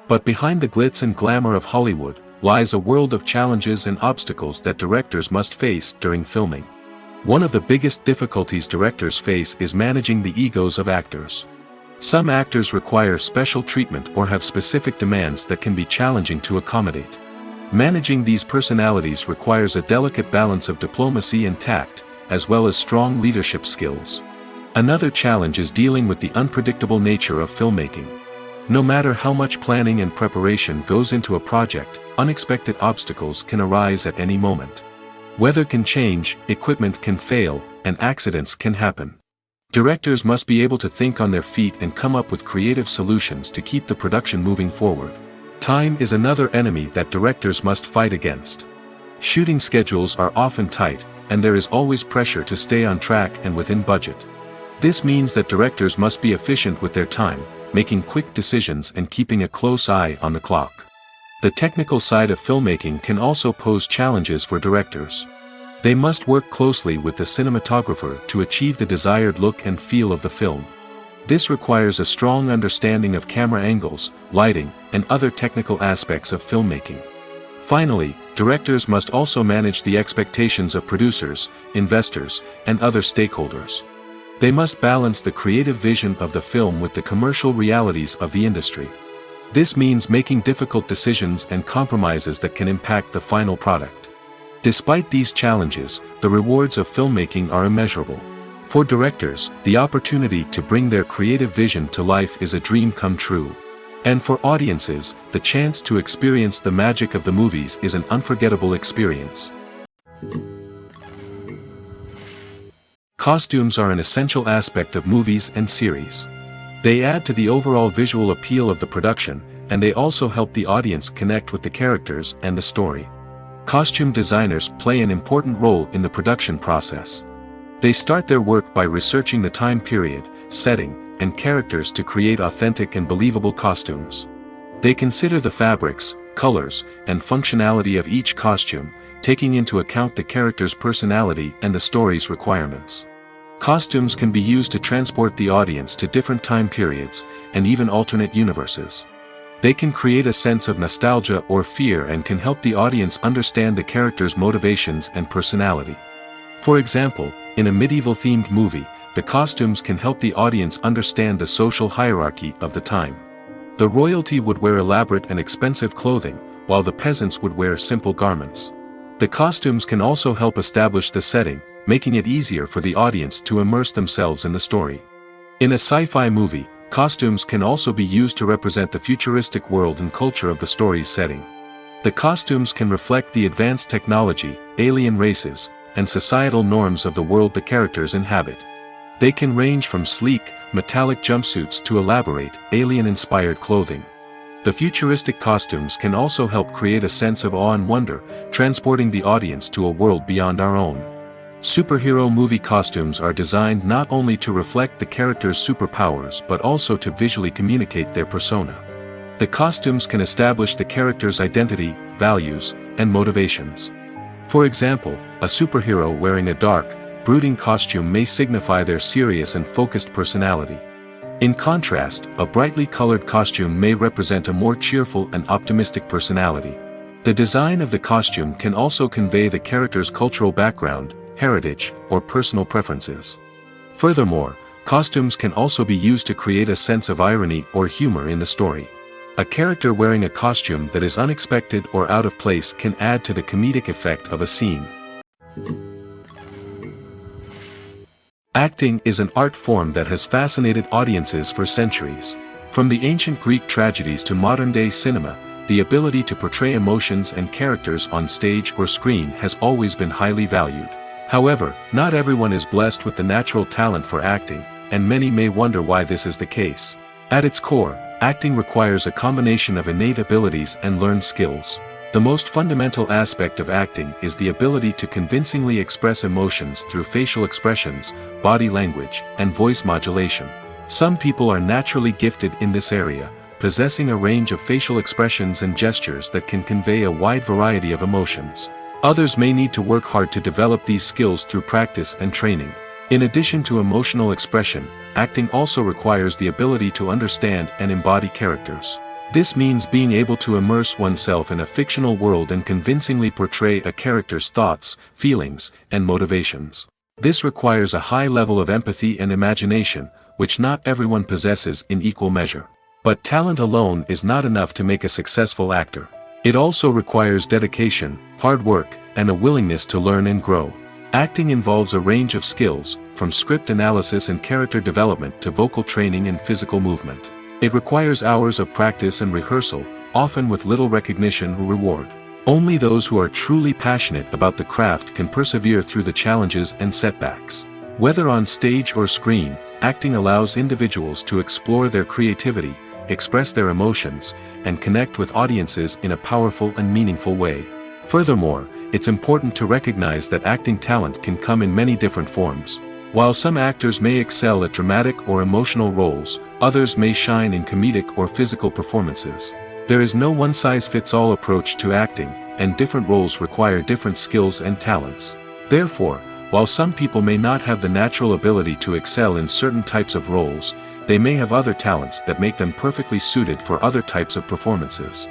But behind the glitz and glamour of Hollywood, lies a world of challenges and obstacles that directors must face during filming. One of the biggest difficulties directors face is managing the egos of actors. Some actors require special treatment or have specific demands that can be challenging to accommodate. Managing these personalities requires a delicate balance of diplomacy and tact, as well as strong leadership skills. Another challenge is dealing with the unpredictable nature of filmmaking. No matter how much planning and preparation goes into a project, unexpected obstacles can arise at any moment. Weather can change, equipment can fail, and accidents can happen. Directors must be able to think on their feet and come up with creative solutions to keep the production moving forward. Time is another enemy that directors must fight against. Shooting schedules are often tight, and there is always pressure to stay on track and within budget. This means that directors must be efficient with their time, making quick decisions and keeping a close eye on the clock. The technical side of filmmaking can also pose challenges for directors. They must work closely with the cinematographer to achieve the desired look and feel of the film. This requires a strong understanding of camera angles, lighting, and other technical aspects of filmmaking. Finally, directors must also manage the expectations of producers, investors, and other stakeholders. They must balance the creative vision of the film with the commercial realities of the industry. This means making difficult decisions and compromises that can impact the final product. Despite these challenges, the rewards of filmmaking are immeasurable. For directors, the opportunity to bring their creative vision to life is a dream come true. And for audiences, the chance to experience the magic of the movies is an unforgettable experience. Costumes are an essential aspect of movies and series. They add to the overall visual appeal of the production, and they also help the audience connect with the characters and the story. Costume designers play an important role in the production process. They start their work by researching the time period, setting, and characters to create authentic and believable costumes. They consider the fabrics, colors, and functionality of each costume, taking into account the character's personality and the story's requirements. Costumes can be used to transport the audience to different time periods, and even alternate universes. They can create a sense of nostalgia or fear and can help the audience understand the character's motivations and personality. For example, in a medieval-themed movie, the costumes can help the audience understand the social hierarchy of the time. The royalty would wear elaborate and expensive clothing, while the peasants would wear simple garments. The costumes can also help establish the setting, making it easier for the audience to immerse themselves in the story. In a sci-fi movie, costumes can also be used to represent the futuristic world and culture of the story's setting. The costumes can reflect the advanced technology, alien races, and societal norms of the world the characters inhabit. They can range from sleek, metallic jumpsuits to elaborate, alien-inspired clothing. The futuristic costumes can also help create a sense of awe and wonder, transporting the audience to a world beyond our own. Superhero movie costumes are designed not only to reflect the character's superpowers but also to visually communicate their persona. The costumes can establish the character's identity, values, and motivations. For example, a superhero wearing a dark, brooding costume may signify their serious and focused personality. In contrast, a brightly colored costume may represent a more cheerful and optimistic personality. The design of the costume can also convey the character's cultural background, heritage, or personal preferences. Furthermore, costumes can also be used to create a sense of irony or humor in the story. A character wearing a costume that is unexpected or out of place can add to the comedic effect of a scene. Acting is an art form that has fascinated audiences for centuries. From the ancient Greek tragedies to modern-day cinema, the ability to portray emotions and characters on stage or screen has always been highly valued. However, not everyone is blessed with the natural talent for acting, and many may wonder why this is the case. At its core, acting requires a combination of innate abilities and learned skills. The most fundamental aspect of acting is the ability to convincingly express emotions through facial expressions, body language, and voice modulation. Some people are naturally gifted in this area, possessing a range of facial expressions and gestures that can convey a wide variety of emotions. Others may need to work hard to develop these skills through practice and training. In addition to emotional expression, acting also requires the ability to understand and embody characters. This means being able to immerse oneself in a fictional world and convincingly portray a character's thoughts, feelings, and motivations. This requires a high level of empathy and imagination, which not everyone possesses in equal measure. But talent alone is not enough to make a successful actor. It also requires dedication, hard work, and a willingness to learn and grow. Acting involves a range of skills, from script analysis and character development to vocal training and physical movement. It requires hours of practice and rehearsal, often with little recognition or reward. Only those who are truly passionate about the craft can persevere through the challenges and setbacks. Whether on stage or screen, acting allows individuals to explore their creativity, express their emotions, and connect with audiences in a powerful and meaningful way. Furthermore, it's important to recognize that acting talent can come in many different forms. While some actors may excel at dramatic or emotional roles, others may shine in comedic or physical performances. There is no one-size-fits-all approach to acting, and different roles require different skills and talents. Therefore, while some people may not have the natural ability to excel in certain types of roles, they may have other talents that make them perfectly suited for other types of performances.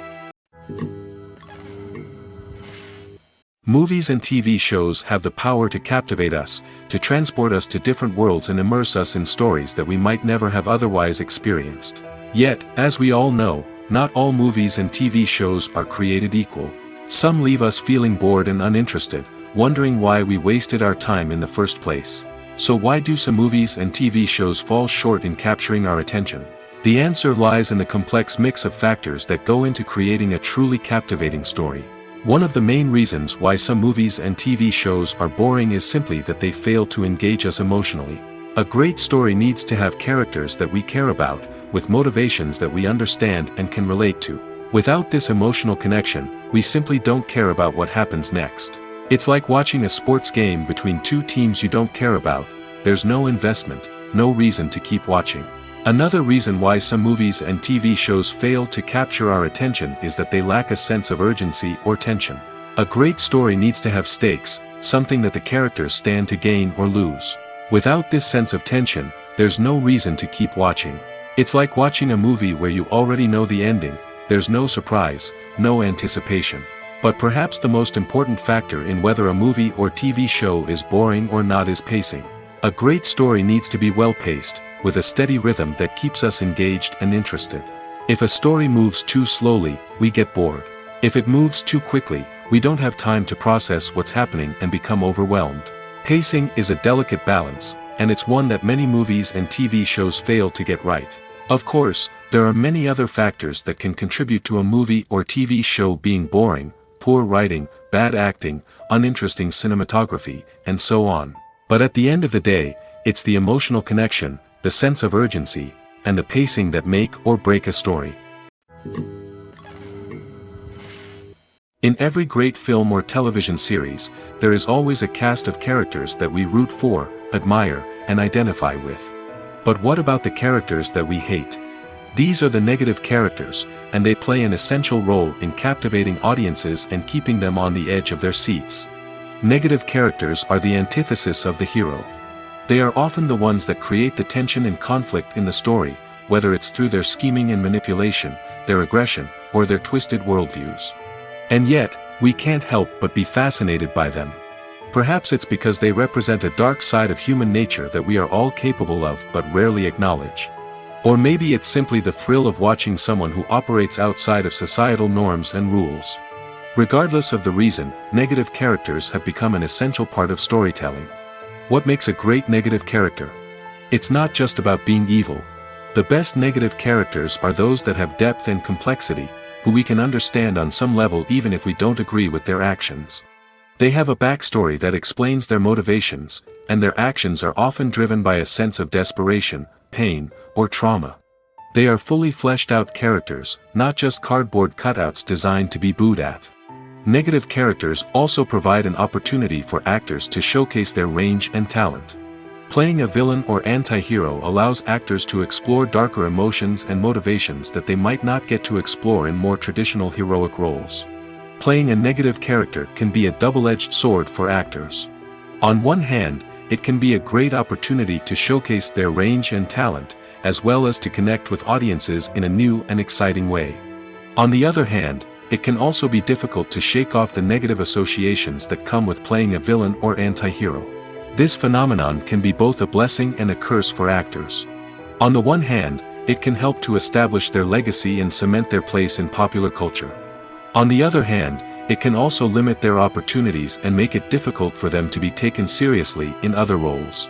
Movies and TV shows have the power to captivate us, to transport us to different worlds and immerse us in stories that we might never have otherwise experienced. Yet, as we all know, not all movies and TV shows are created equal. Some leave us feeling bored and uninterested, wondering why we wasted our time in the first place. So why do some movies and TV shows fall short in capturing our attention? The answer lies in the complex mix of factors that go into creating a truly captivating story. One of the main reasons why some movies and TV shows are boring is simply that they fail to engage us emotionally. A great story needs to have characters that we care about, with motivations that we understand and can relate to. Without this emotional connection, we simply don't care about what happens next. It's like watching a sports game between two teams you don't care about. There's no investment, no reason to keep watching. Another reason why some movies and TV shows fail to capture our attention is that they lack a sense of urgency or tension. A great story needs to have stakes, something that the characters stand to gain or lose. Without this sense of tension, there's no reason to keep watching. It's like watching a movie where you already know the ending. There's no surprise, no anticipation. But perhaps the most important factor in whether a movie or TV show is boring or not is pacing. A great story needs to be well-paced, with a steady rhythm that keeps us engaged and interested. If a story moves too slowly, we get bored. If it moves too quickly, we don't have time to process what's happening and become overwhelmed. Pacing is a delicate balance, and it's one that many movies and TV shows fail to get right. Of course, there are many other factors that can contribute to a movie or TV show being boring: poor writing, bad acting, uninteresting cinematography, and so on. But at the end of the day, it's the emotional connection, the sense of urgency, and the pacing that make or break a story. In every great film or television series, there is always a cast of characters that we root for, admire, and identify with. But what about the characters that we hate? These are the negative characters, and they play an essential role in captivating audiences and keeping them on the edge of their seats. Negative characters are the antithesis of the hero. They are often the ones that create the tension and conflict in the story, whether it's through their scheming and manipulation, their aggression, or their twisted worldviews. And yet, we can't help but be fascinated by them. Perhaps it's because they represent a dark side of human nature that we are all capable of but rarely acknowledge. Or maybe it's simply the thrill of watching someone who operates outside of societal norms and rules. Regardless of the reason, negative characters have become an essential part of storytelling. What makes a great negative character? It's not just about being evil. The best negative characters are those that have depth and complexity, who we can understand on some level even if we don't agree with their actions. They have a backstory that explains their motivations, and their actions are often driven by a sense of desperation, pain, or trauma. They are fully fleshed out characters, not just cardboard cutouts designed to be booed at. Negative characters also provide an opportunity for actors to showcase their range and talent. Playing a villain or anti-hero allows actors to explore darker emotions and motivations that they might not get to explore in more traditional heroic roles. Playing a negative character can be a double-edged sword for actors. On one hand, it can be a great opportunity to showcase their range and talent, as well as to connect with audiences in a new and exciting way. On the other hand, it can also be difficult to shake off the negative associations that come with playing a villain or anti-hero. This phenomenon can be both a blessing and a curse for actors. On the one hand, it can help to establish their legacy and cement their place in popular culture. On the other hand, it can also limit their opportunities and make it difficult for them to be taken seriously in other roles.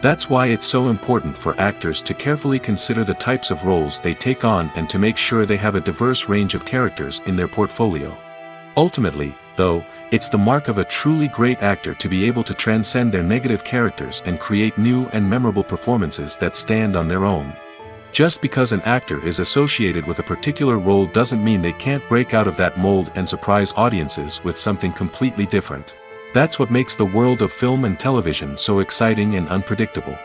That's why it's so important for actors to carefully consider the types of roles they take on and to make sure they have a diverse range of characters in their portfolio. Ultimately, though, it's the mark of a truly great actor to be able to transcend their negative characters and create new and memorable performances that stand on their own. Just because an actor is associated with a particular role doesn't mean they can't break out of that mold and surprise audiences with something completely different. That's what makes the world of film and television so exciting and unpredictable.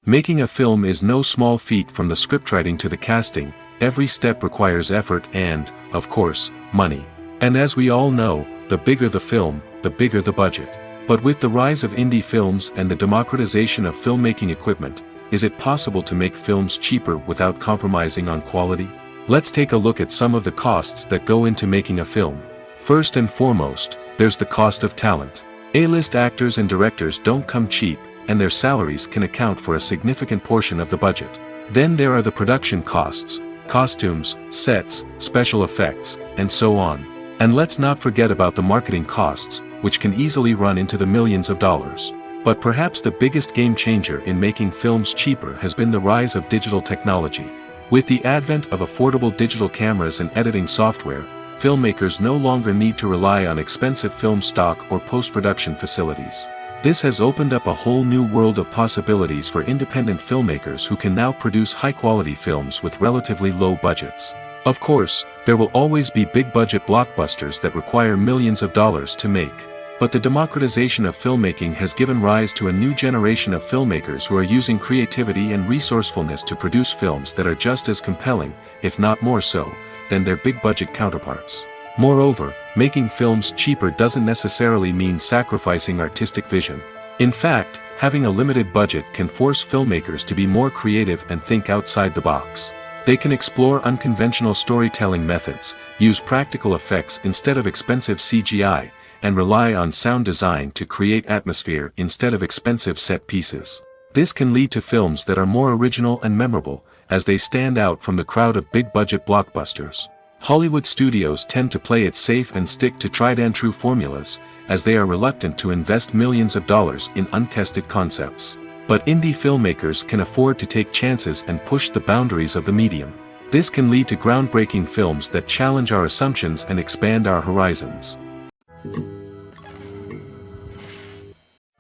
Making a film is no small feat. From the scriptwriting to the casting, every step requires effort and, of course, money. And as we all know, the bigger the film, the bigger the budget. But with the rise of indie films and the democratization of filmmaking equipment, is it possible to make films cheaper without compromising on quality? Let's take a look at some of the costs that go into making a film. First and foremost, there's the cost of talent. A-list actors and directors don't come cheap, and their salaries can account for a significant portion of the budget. Then there are the production costs, costumes, sets, special effects, and so on. And let's not forget about the marketing costs, which can easily run into the millions of dollars. But perhaps the biggest game changer in making films cheaper has been the rise of digital technology. With the advent of affordable digital cameras and editing software, filmmakers no longer need to rely on expensive film stock or post-production facilities. This has opened up a whole new world of possibilities for independent filmmakers who can now produce high-quality films with relatively low budgets. Of course, there will always be big-budget blockbusters that require millions of dollars to make. But the democratization of filmmaking has given rise to a new generation of filmmakers who are using creativity and resourcefulness to produce films that are just as compelling, if not more so, than their big-budget counterparts. Moreover, making films cheaper doesn't necessarily mean sacrificing artistic vision. In fact, having a limited budget can force filmmakers to be more creative and think outside the box. They can explore unconventional storytelling methods, use practical effects instead of expensive CGI, and rely on sound design to create atmosphere instead of expensive set pieces. This can lead to films that are more original and memorable, as they stand out from the crowd of big-budget blockbusters. Hollywood studios tend to play it safe and stick to tried-and-true formulas, as they are reluctant to invest millions of dollars in untested concepts. But indie filmmakers can afford to take chances and push the boundaries of the medium. This can lead to groundbreaking films that challenge our assumptions and expand our horizons.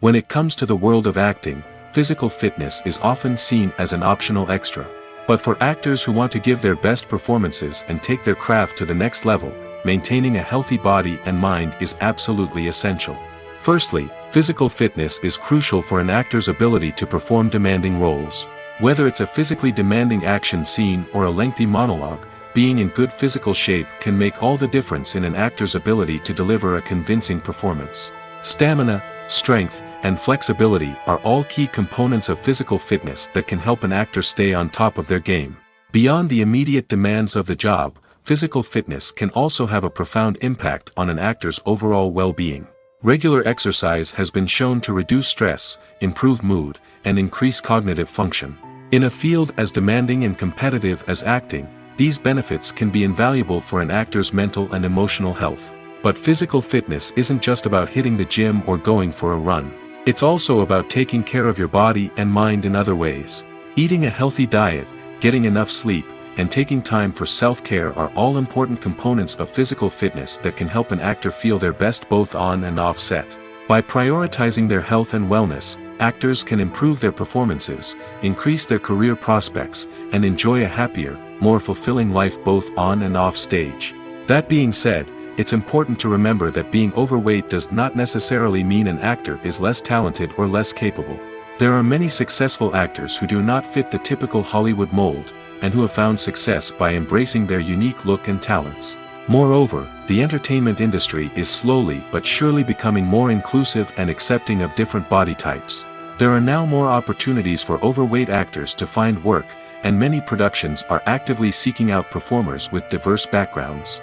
When it comes to the world of acting, physical fitness is often seen as an optional extra. But for actors who want to give their best performances and take their craft to the next level, maintaining a healthy body and mind is absolutely essential. Firstly, physical fitness is crucial for an actor's ability to perform demanding roles. Whether it's a physically demanding action scene or a lengthy monologue, being in good physical shape can make all the difference in an actor's ability to deliver a convincing performance. Stamina, strength, and flexibility are all key components of physical fitness that can help an actor stay on top of their game. Beyond the immediate demands of the job, physical fitness can also have a profound impact on an actor's overall well-being. Regular exercise has been shown to reduce stress, improve mood, and increase cognitive function. In a field as demanding and competitive as acting, these benefits can be invaluable for an actor's mental and emotional health. But physical fitness isn't just about hitting the gym or going for a run. It's also about taking care of your body and mind in other ways. Eating a healthy diet, getting enough sleep, and taking time for self-care are all important components of physical fitness that can help an actor feel their best both on and off set. By prioritizing their health and wellness, actors can improve their performances, increase their career prospects, and enjoy a happier, more fulfilling life both on and off stage. That being said, it's important to remember that being overweight does not necessarily mean an actor is less talented or less capable. There are many successful actors who do not fit the typical Hollywood mold, and who have found success by embracing their unique look and talents. Moreover, the entertainment industry is slowly but surely becoming more inclusive and accepting of different body types. There are now more opportunities for overweight actors to find work, and many productions are actively seeking out performers with diverse backgrounds.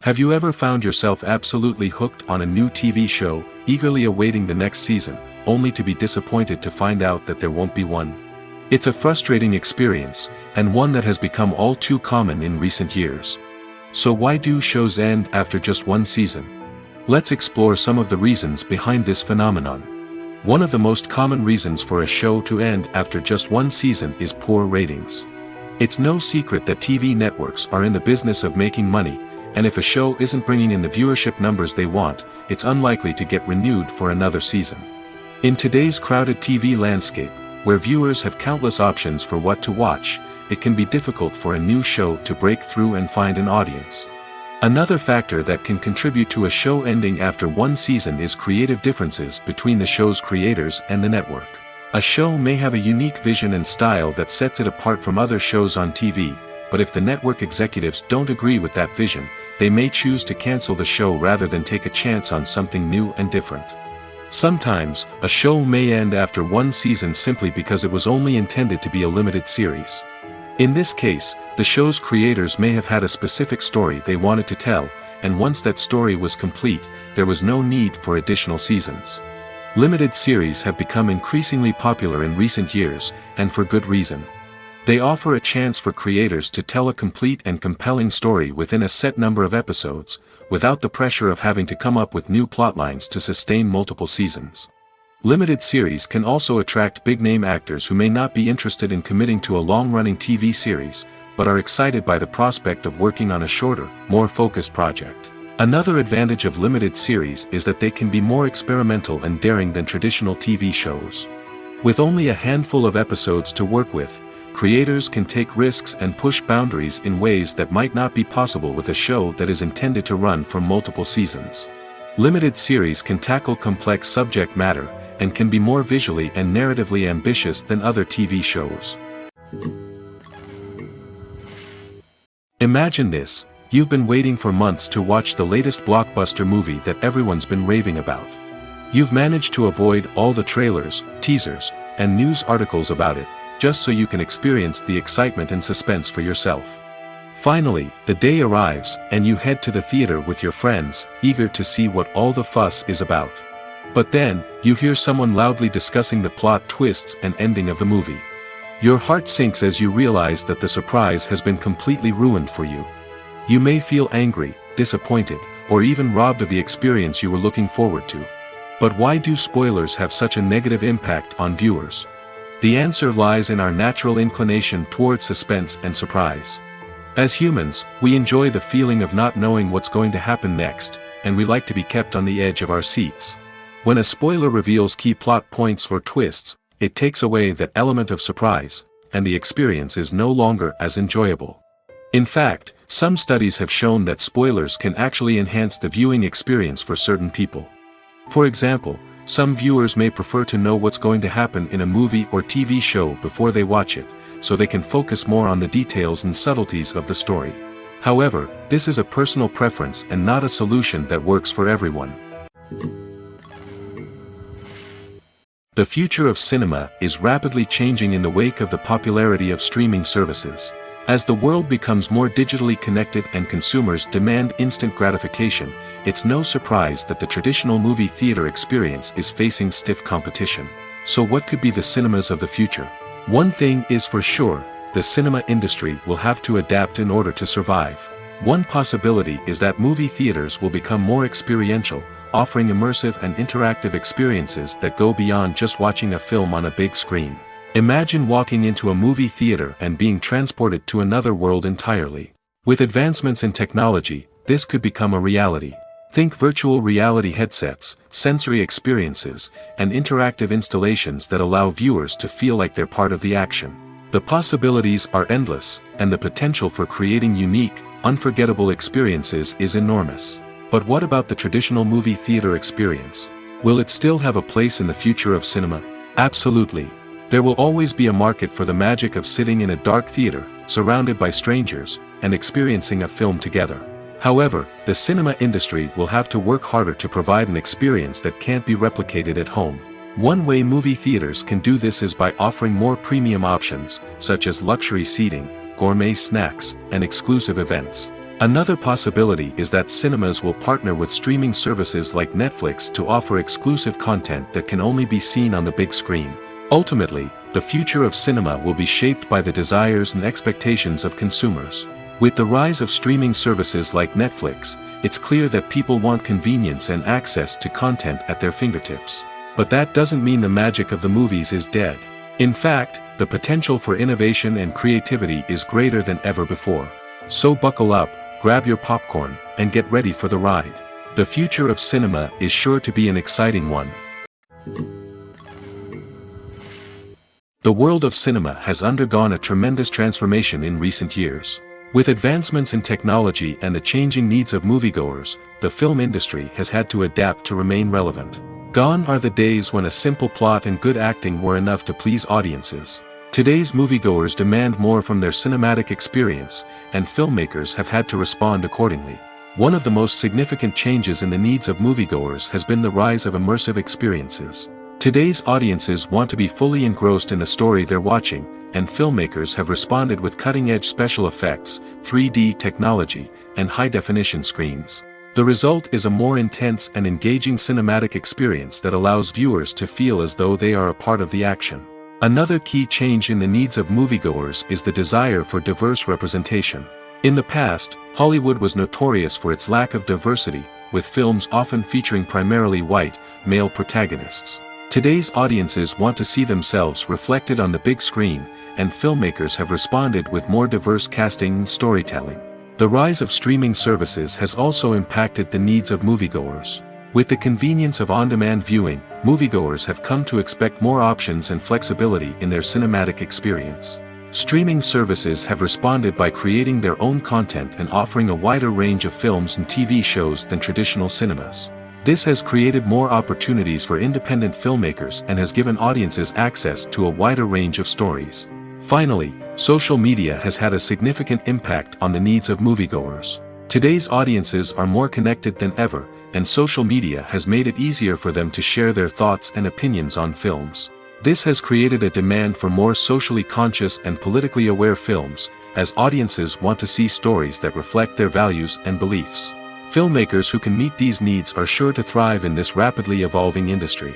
Have you ever found yourself absolutely hooked on a new TV show, eagerly awaiting the next season, only to be disappointed to find out that there won't be one? It's a frustrating experience, and one that has become all too common in recent years. So why do shows end after just one season? Let's explore some of the reasons behind this phenomenon. One of the most common reasons for a show to end after just one season is poor ratings. It's no secret that TV networks are in the business of making money, and if a show isn't bringing in the viewership numbers they want, it's unlikely to get renewed for another season. In today's crowded TV landscape, where viewers have countless options for what to watch, it can be difficult for a new show to break through and find an audience. Another factor that can contribute to a show ending after one season is creative differences between the show's creators and the network. A show may have a unique vision and style that sets it apart from other shows on TV, but if the network executives don't agree with that vision, they may choose to cancel the show rather than take a chance on something new and different. Sometimes, a show may end after one season simply because it was only intended to be a limited series. In this case, the show's creators may have had a specific story they wanted to tell, and once that story was complete, there was no need for additional seasons. Limited series have become increasingly popular in recent years, and for good reason. They offer a chance for creators to tell a complete and compelling story within a set number of episodes, without the pressure of having to come up with new plotlines to sustain multiple seasons. Limited series can also attract big-name actors who may not be interested in committing to a long-running TV series, but are excited by the prospect of working on a shorter, more focused project. Another advantage of limited series is that they can be more experimental and daring than traditional TV shows. With only a handful of episodes to work with, creators can take risks and push boundaries in ways that might not be possible with a show that is intended to run for multiple seasons. Limited series can tackle complex subject matter, and can be more visually and narratively ambitious than other TV shows. Imagine this: you've been waiting for months to watch the latest blockbuster movie that everyone's been raving about. You've managed to avoid all the trailers, teasers, and news articles about it, just so you can experience the excitement and suspense for yourself. Finally, the day arrives, and you head to the theater with your friends, eager to see what all the fuss is about. But then, you hear someone loudly discussing the plot twists and ending of the movie. Your heart sinks as you realize that the surprise has been completely ruined for you. You may feel angry, disappointed, or even robbed of the experience you were looking forward to. But why do spoilers have such a negative impact on viewers? The answer lies in our natural inclination towards suspense and surprise. As humans, we enjoy the feeling of not knowing what's going to happen next, and we like to be kept on the edge of our seats. When a spoiler reveals key plot points or twists, it takes away that element of surprise, and the experience is no longer as enjoyable. In fact, some studies have shown that spoilers can actually enhance the viewing experience for certain people. For example, some viewers may prefer to know what's going to happen in a movie or TV show before they watch it, so they can focus more on the details and subtleties of the story. However, this is a personal preference and not a solution that works for everyone. The future of cinema is rapidly changing in the wake of the popularity of streaming services. As the world becomes more digitally connected and consumers demand instant gratification, it's no surprise that the traditional movie theater experience is facing stiff competition. So what could be the cinemas of the future? One thing is for sure: the cinema industry will have to adapt in order to survive. One possibility is that movie theaters will become more experiential, offering immersive and interactive experiences that go beyond just watching a film on a big screen. Imagine walking into a movie theater and being transported to another world entirely. With advancements in technology, this could become a reality. Think virtual reality headsets, sensory experiences, and interactive installations that allow viewers to feel like they're part of the action. The possibilities are endless, and the potential for creating unique, unforgettable experiences is enormous. But what about the traditional movie theater experience? Will it still have a place in the future of cinema? Absolutely. There will always be a market for the magic of sitting in a dark theater, surrounded by strangers, and experiencing a film together. However, the cinema industry will have to work harder to provide an experience that can't be replicated at home. One way movie theaters can do this is by offering more premium options, such as luxury seating, gourmet snacks, and exclusive events. Another possibility is that cinemas will partner with streaming services like Netflix to offer exclusive content that can only be seen on the big screen. Ultimately, the future of cinema will be shaped by the desires and expectations of consumers. With the rise of streaming services like Netflix, it's clear that people want convenience and access to content at their fingertips. But that doesn't mean the magic of the movies is dead. In fact, the potential for innovation and creativity is greater than ever before. So buckle up, grab your popcorn, and get ready for the ride. The future of cinema is sure to be an exciting one. The world of cinema has undergone a tremendous transformation in recent years. With advancements in technology and the changing needs of moviegoers, the film industry has had to adapt to remain relevant. Gone are the days when a simple plot and good acting were enough to please audiences. Today's moviegoers demand more from their cinematic experience, and filmmakers have had to respond accordingly. One of the most significant changes in the needs of moviegoers has been the rise of immersive experiences. Today's audiences want to be fully engrossed in the story they're watching, and filmmakers have responded with cutting-edge special effects, 3D technology, and high-definition screens. The result is a more intense and engaging cinematic experience that allows viewers to feel as though they are a part of the action. Another key change in the needs of moviegoers is the desire for diverse representation. In the past, Hollywood was notorious for its lack of diversity, with films often featuring primarily white, male protagonists. Today's audiences want to see themselves reflected on the big screen, and filmmakers have responded with more diverse casting and storytelling. The rise of streaming services has also impacted the needs of moviegoers. With the convenience of on-demand viewing, moviegoers have come to expect more options and flexibility in their cinematic experience. Streaming services have responded by creating their own content and offering a wider range of films and TV shows than traditional cinemas. This has created more opportunities for independent filmmakers and has given audiences access to a wider range of stories. Finally, social media has had a significant impact on the needs of moviegoers. Today's audiences are more connected than ever, and social media has made it easier for them to share their thoughts and opinions on films. This has created a demand for more socially conscious and politically aware films, as audiences want to see stories that reflect their values and beliefs. Filmmakers who can meet these needs are sure to thrive in this rapidly evolving industry.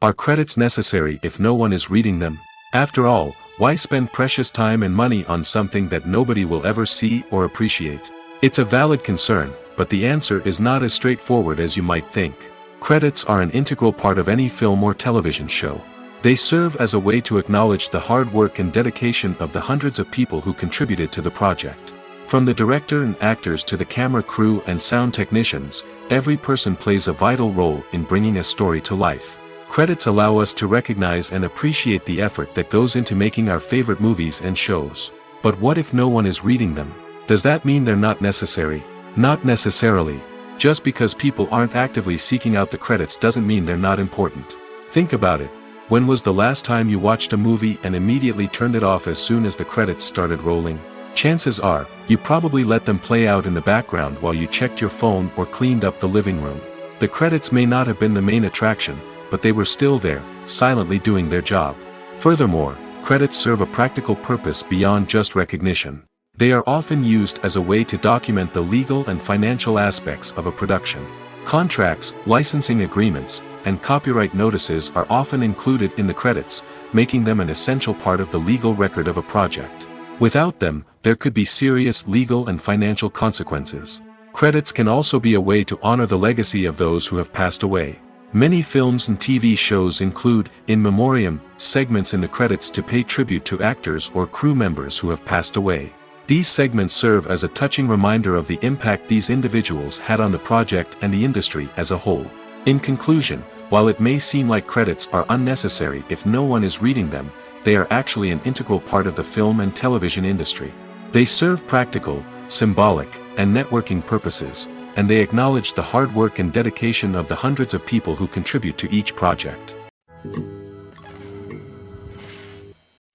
Are credits necessary if no one is reading them? After all, why spend precious time and money on something that nobody will ever see or appreciate? It's a valid concern, but the answer is not as straightforward as you might think. Credits are an integral part of any film or television show. They serve as a way to acknowledge the hard work and dedication of the hundreds of people who contributed to the project. From the director and actors to the camera crew and sound technicians, every person plays a vital role in bringing a story to life. Credits allow us to recognize and appreciate the effort that goes into making our favorite movies and shows. But what if no one is reading them? Does that mean they're not necessary? Not necessarily. Just because people aren't actively seeking out the credits doesn't mean they're not important. Think about it. When was the last time you watched a movie and immediately turned it off as soon as the credits started rolling? Chances are, you probably let them play out in the background while you checked your phone or cleaned up the living room. The credits may not have been the main attraction, but they were still there, silently doing their job. Furthermore, credits serve a practical purpose beyond just recognition. They are often used as a way to document the legal and financial aspects of a production. Contracts, licensing agreements, and copyright notices are often included in the credits, making them an essential part of the legal record of a project. Without them, there could be serious legal and financial consequences. Credits can also be a way to honor the legacy of those who have passed away. Many films and TV shows include, in memoriam, segments in the credits to pay tribute to actors or crew members who have passed away. These segments serve as a touching reminder of the impact these individuals had on the project and the industry as a whole. In conclusion, while it may seem like credits are unnecessary if no one is reading them, they are actually an integral part of the film and television industry. They serve practical, symbolic, and networking purposes, and they acknowledge the hard work and dedication of the hundreds of people who contribute to each project.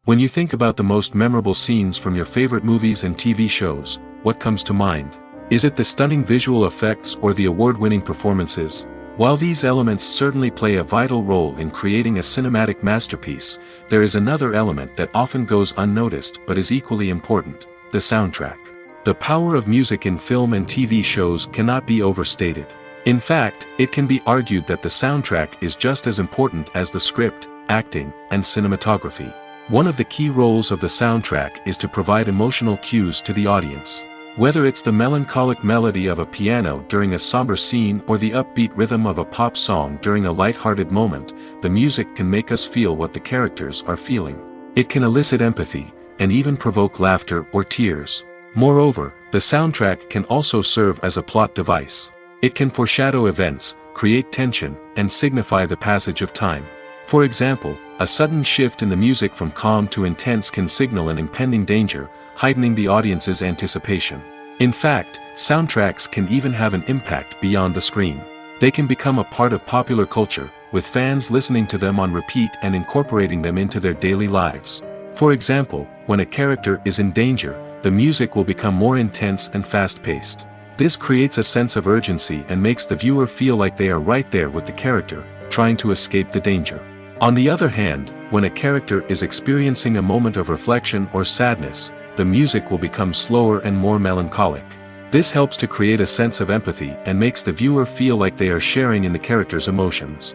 When you think about the most memorable scenes from your favorite movies and TV shows, what comes to mind? Is it the stunning visual effects or the award-winning performances? While these elements certainly play a vital role in creating a cinematic masterpiece, there is another element that often goes unnoticed but is equally important: the soundtrack. The power of music in film and TV shows cannot be overstated. In fact, it can be argued that the soundtrack is just as important as the script, acting, and cinematography. One of the key roles of the soundtrack is to provide emotional cues to the audience. Whether it's the melancholic melody of a piano during a somber scene or the upbeat rhythm of a pop song during a light-hearted moment, the music can make us feel what the characters are feeling. It can elicit empathy, and even provoke laughter or tears. Moreover, the soundtrack can also serve as a plot device. It can foreshadow events, create tension, and signify the passage of time. For example, a sudden shift in the music from calm to intense can signal an impending danger, heightening the audience's anticipation. In fact, soundtracks can even have an impact beyond the screen. They can become a part of popular culture, with fans listening to them on repeat and incorporating them into their daily lives. For example, when a character is in danger, the music will become more intense and fast-paced. This creates a sense of urgency and makes the viewer feel like they are right there with the character, trying to escape the danger. On the other hand, when a character is experiencing a moment of reflection or sadness, the music will become slower and more melancholic. This helps to create a sense of empathy and makes the viewer feel like they are sharing in the character's emotions.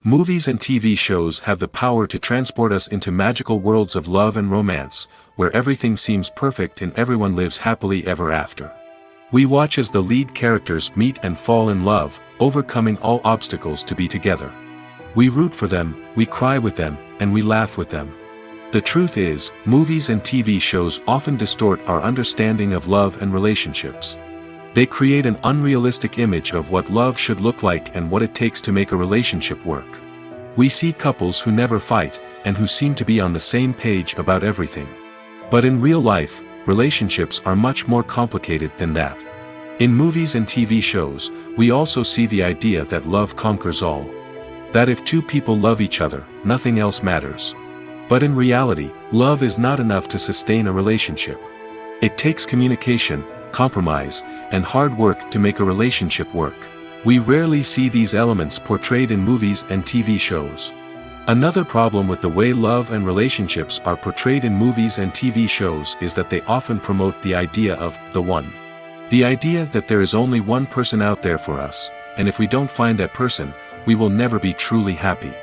Movies and TV shows have the power to transport us into magical worlds of love and romance, where everything seems perfect and everyone lives happily ever after. We watch as the lead characters meet and fall in love, overcoming all obstacles to be together. We root for them, we cry with them, and we laugh with them. The truth is, movies and TV shows often distort our understanding of love and relationships. They create an unrealistic image of what love should look like and what it takes to make a relationship work. We see couples who never fight, and who seem to be on the same page about everything. But in real life, relationships are much more complicated than that. In movies and TV shows, we also see the idea that love conquers all. That if two people love each other, nothing else matters. But in reality, love is not enough to sustain a relationship. It takes communication, compromise, and hard work to make a relationship work. We rarely see these elements portrayed in movies and TV shows. Another problem with the way love and relationships are portrayed in movies and TV shows is that they often promote the idea of the one. The idea that there is only one person out there for us, and if we don't find that person, we will never be truly happy.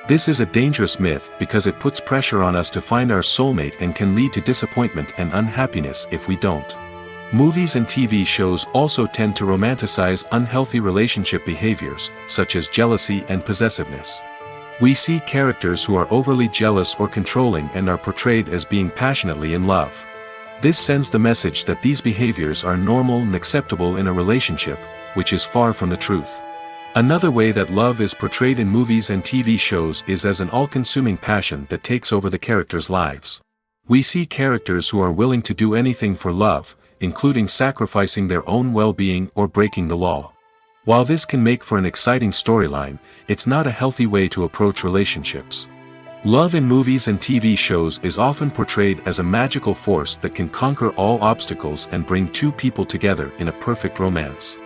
This is a dangerous myth because it puts pressure on us to find our soulmate and can lead to disappointment and unhappiness if we don't. Movies and TV shows also tend to romanticize unhealthy relationship behaviors, such as jealousy and possessiveness. We see characters who are overly jealous or controlling and are portrayed as being passionately in love. This sends the message that these behaviors are normal and acceptable in a relationship, which is far from the truth. Another way that love is portrayed in movies and TV shows is as an all-consuming passion that takes over the characters' lives. We see characters who are willing to do anything for love, including sacrificing their own well-being or breaking the law. While this can make for an exciting storyline, it's not a healthy way to approach relationships. Love in movies and TV shows is often portrayed as a magical force that can conquer all obstacles and bring two people together in a perfect romance.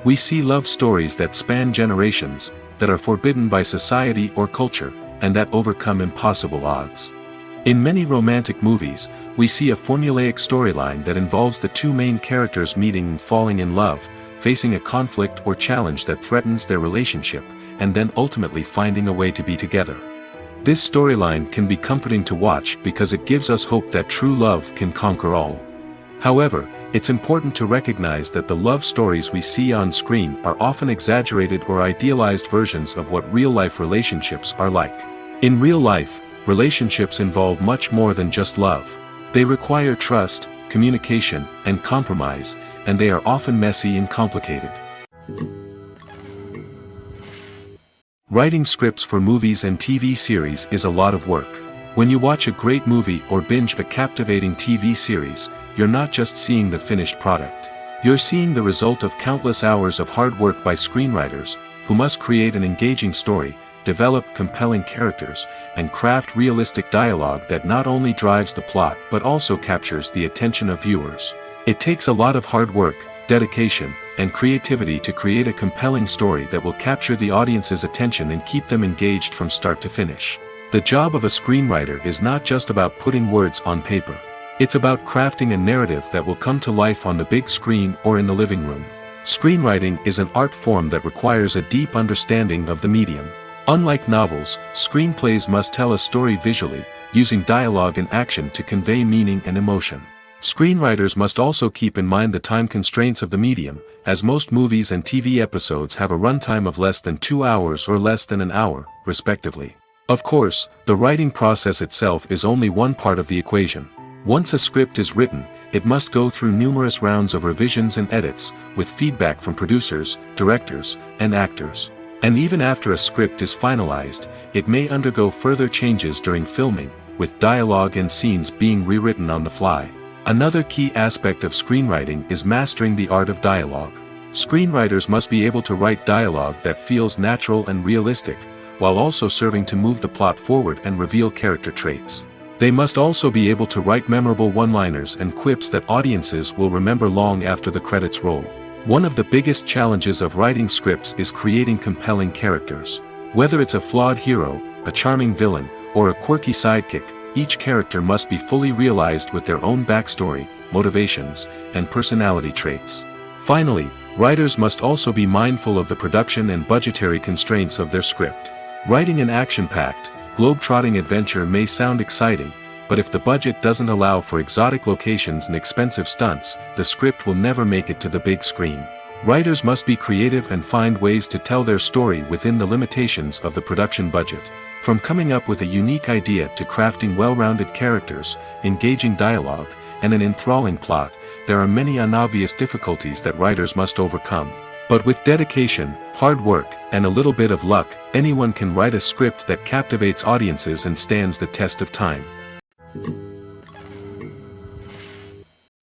We see love stories that span generations, that are forbidden by society or culture, and that overcome impossible odds. In many romantic movies, we see a formulaic storyline that involves the two main characters meeting and falling in love, facing a conflict or challenge that threatens their relationship, and then ultimately finding a way to be together. This storyline can be comforting to watch because it gives us hope that true love can conquer all. However, it's important to recognize that the love stories we see on screen are often exaggerated or idealized versions of what real-life relationships are like. In real life, relationships involve much more than just love. They require trust, communication, and compromise, and they are often messy and complicated. Writing scripts for movies and TV series is a lot of work. When you watch a great movie or binge a captivating TV series, you're not just seeing the finished product. You're seeing the result of countless hours of hard work by screenwriters, who must create an engaging story, develop compelling characters, and craft realistic dialogue that not only drives the plot but also captures the attention of viewers. It takes a lot of hard work, dedication, and creativity to create a compelling story that will capture the audience's attention and keep them engaged from start to finish. The job of a screenwriter is not just about putting words on paper. It's about crafting a narrative that will come to life on the big screen or in the living room. Screenwriting is an art form that requires a deep understanding of the medium. Unlike novels, screenplays must tell a story visually, using dialogue and action to convey meaning and emotion. Screenwriters must also keep in mind the time constraints of the medium, as most movies and TV episodes have a runtime of less than 2 hours or less than an hour, respectively. Of course, the writing process itself is only one part of the equation. Once a script is written, it must go through numerous rounds of revisions and edits, with feedback from producers, directors, and actors. And even after a script is finalized, it may undergo further changes during filming, with dialogue and scenes being rewritten on the fly. Another key aspect of screenwriting is mastering the art of dialogue. Screenwriters must be able to write dialogue that feels natural and realistic, while also serving to move the plot forward and reveal character traits. They must also be able to write memorable one-liners and quips that audiences will remember long after the credits roll. One of the biggest challenges of writing scripts is creating compelling characters. Whether it's a flawed hero, a charming villain, or a quirky sidekick, each character must be fully realized with their own backstory, motivations, and personality traits. Finally, writers must also be mindful of the production and budgetary constraints of their script. Writing an action-packed, globe-trotting adventure may sound exciting, but if the budget doesn't allow for exotic locations and expensive stunts, the script will never make it to the big screen. Writers must be creative and find ways to tell their story within the limitations of the production budget. From coming up with a unique idea to crafting well-rounded characters, engaging dialogue, and an enthralling plot, there are many unobvious difficulties that writers must overcome. But with dedication, hard work, and a little bit of luck, anyone can write a script that captivates audiences and stands the test of time.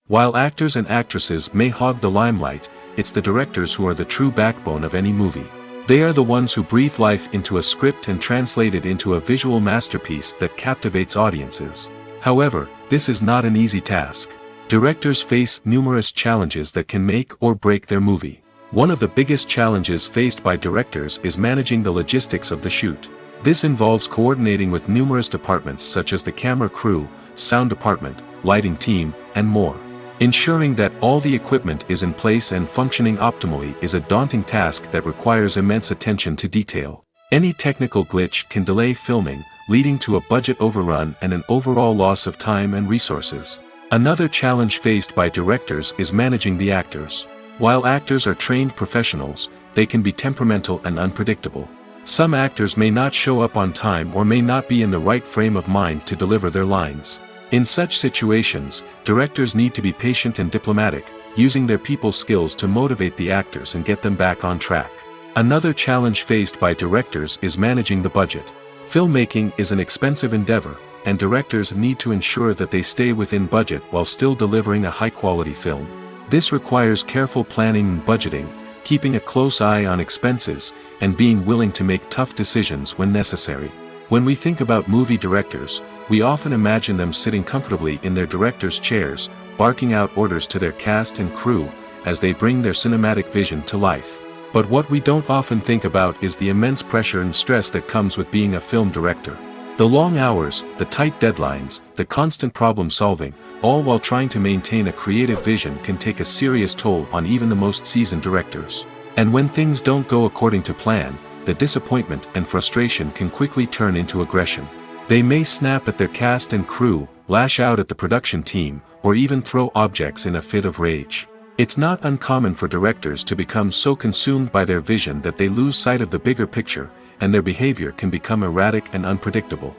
While actors and actresses may hog the limelight, it's the directors who are the true backbone of any movie. They are the ones who breathe life into a script and translate it into a visual masterpiece that captivates audiences. However, this is not an easy task. Directors face numerous challenges that can make or break their movie. One of the biggest challenges faced by directors is managing the logistics of the shoot. This involves coordinating with numerous departments such as the camera crew, sound department, lighting team, and more. Ensuring that all the equipment is in place and functioning optimally is a daunting task that requires immense attention to detail. Any technical glitch can delay filming, leading to a budget overrun and an overall loss of time and resources. Another challenge faced by directors is managing the actors. While actors are trained professionals, they can be temperamental and unpredictable. Some actors may not show up on time or may not be in the right frame of mind to deliver their lines. In such situations, directors need to be patient and diplomatic, using their people skills to motivate the actors and get them back on track. Another challenge faced by directors is managing the budget. Filmmaking is an expensive endeavor, and directors need to ensure that they stay within budget while still delivering a high-quality film. This requires careful planning and budgeting, keeping a close eye on expenses, and being willing to make tough decisions when necessary. When we think about movie directors, we often imagine them sitting comfortably in their director's chairs, barking out orders to their cast and crew, as they bring their cinematic vision to life. But what we don't often think about is the immense pressure and stress that comes with being a film director. The long hours, the tight deadlines, the constant problem solving, all while trying to maintain a creative vision can take a serious toll on even the most seasoned directors. And when things don't go according to plan, the disappointment and frustration can quickly turn into aggression. They may snap at their cast and crew, lash out at the production team, or even throw objects in a fit of rage. It's not uncommon for directors to become so consumed by their vision that they lose sight of the bigger picture, and their behavior can become erratic and unpredictable.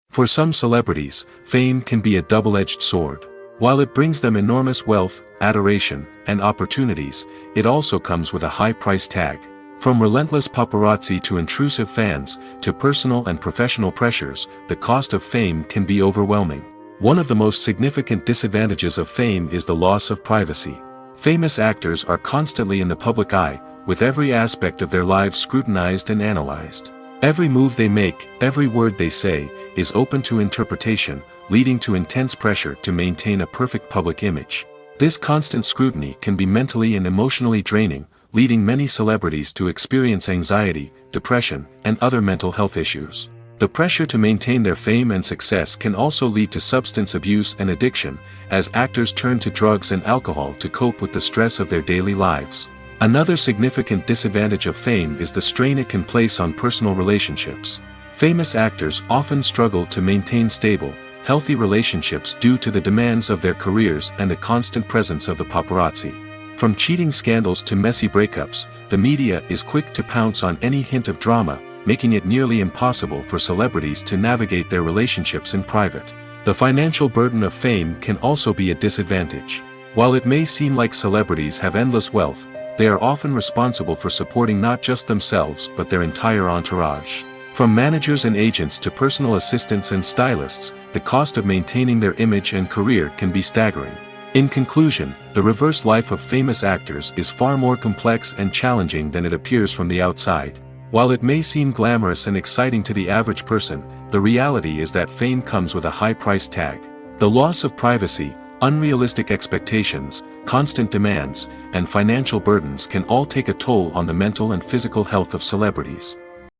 For some celebrities, fame can be a double-edged sword. While it brings them enormous wealth, adoration, and opportunities, it also comes with a high price tag. From relentless paparazzi to intrusive fans, to personal and professional pressures, the cost of fame can be overwhelming. One of the most significant disadvantages of fame is the loss of privacy. Famous actors are constantly in the public eye, with every aspect of their lives scrutinized and analyzed. Every move they make, every word they say, is open to interpretation, leading to intense pressure to maintain a perfect public image. This constant scrutiny can be mentally and emotionally draining, leading many celebrities to experience anxiety, depression, and other mental health issues. The pressure to maintain their fame and success can also lead to substance abuse and addiction, as actors turn to drugs and alcohol to cope with the stress of their daily lives. Another significant disadvantage of fame is the strain it can place on personal relationships. Famous actors often struggle to maintain stable, healthy relationships due to the demands of their careers and the constant presence of the paparazzi. From cheating scandals to messy breakups, the media is quick to pounce on any hint of drama, making it nearly impossible for celebrities to navigate their relationships in private. The financial burden of fame can also be a disadvantage. While it may seem like celebrities have endless wealth, they are often responsible for supporting not just themselves but their entire entourage. From managers and agents to personal assistants and stylists, the cost of maintaining their image and career can be staggering. In conclusion, the reverse life of famous actors is far more complex and challenging than it appears from the outside. While it may seem glamorous and exciting to the average person, the reality is that fame comes with a high price tag. The loss of privacy, unrealistic expectations, constant demands, and financial burdens can all take a toll on the mental and physical health of celebrities.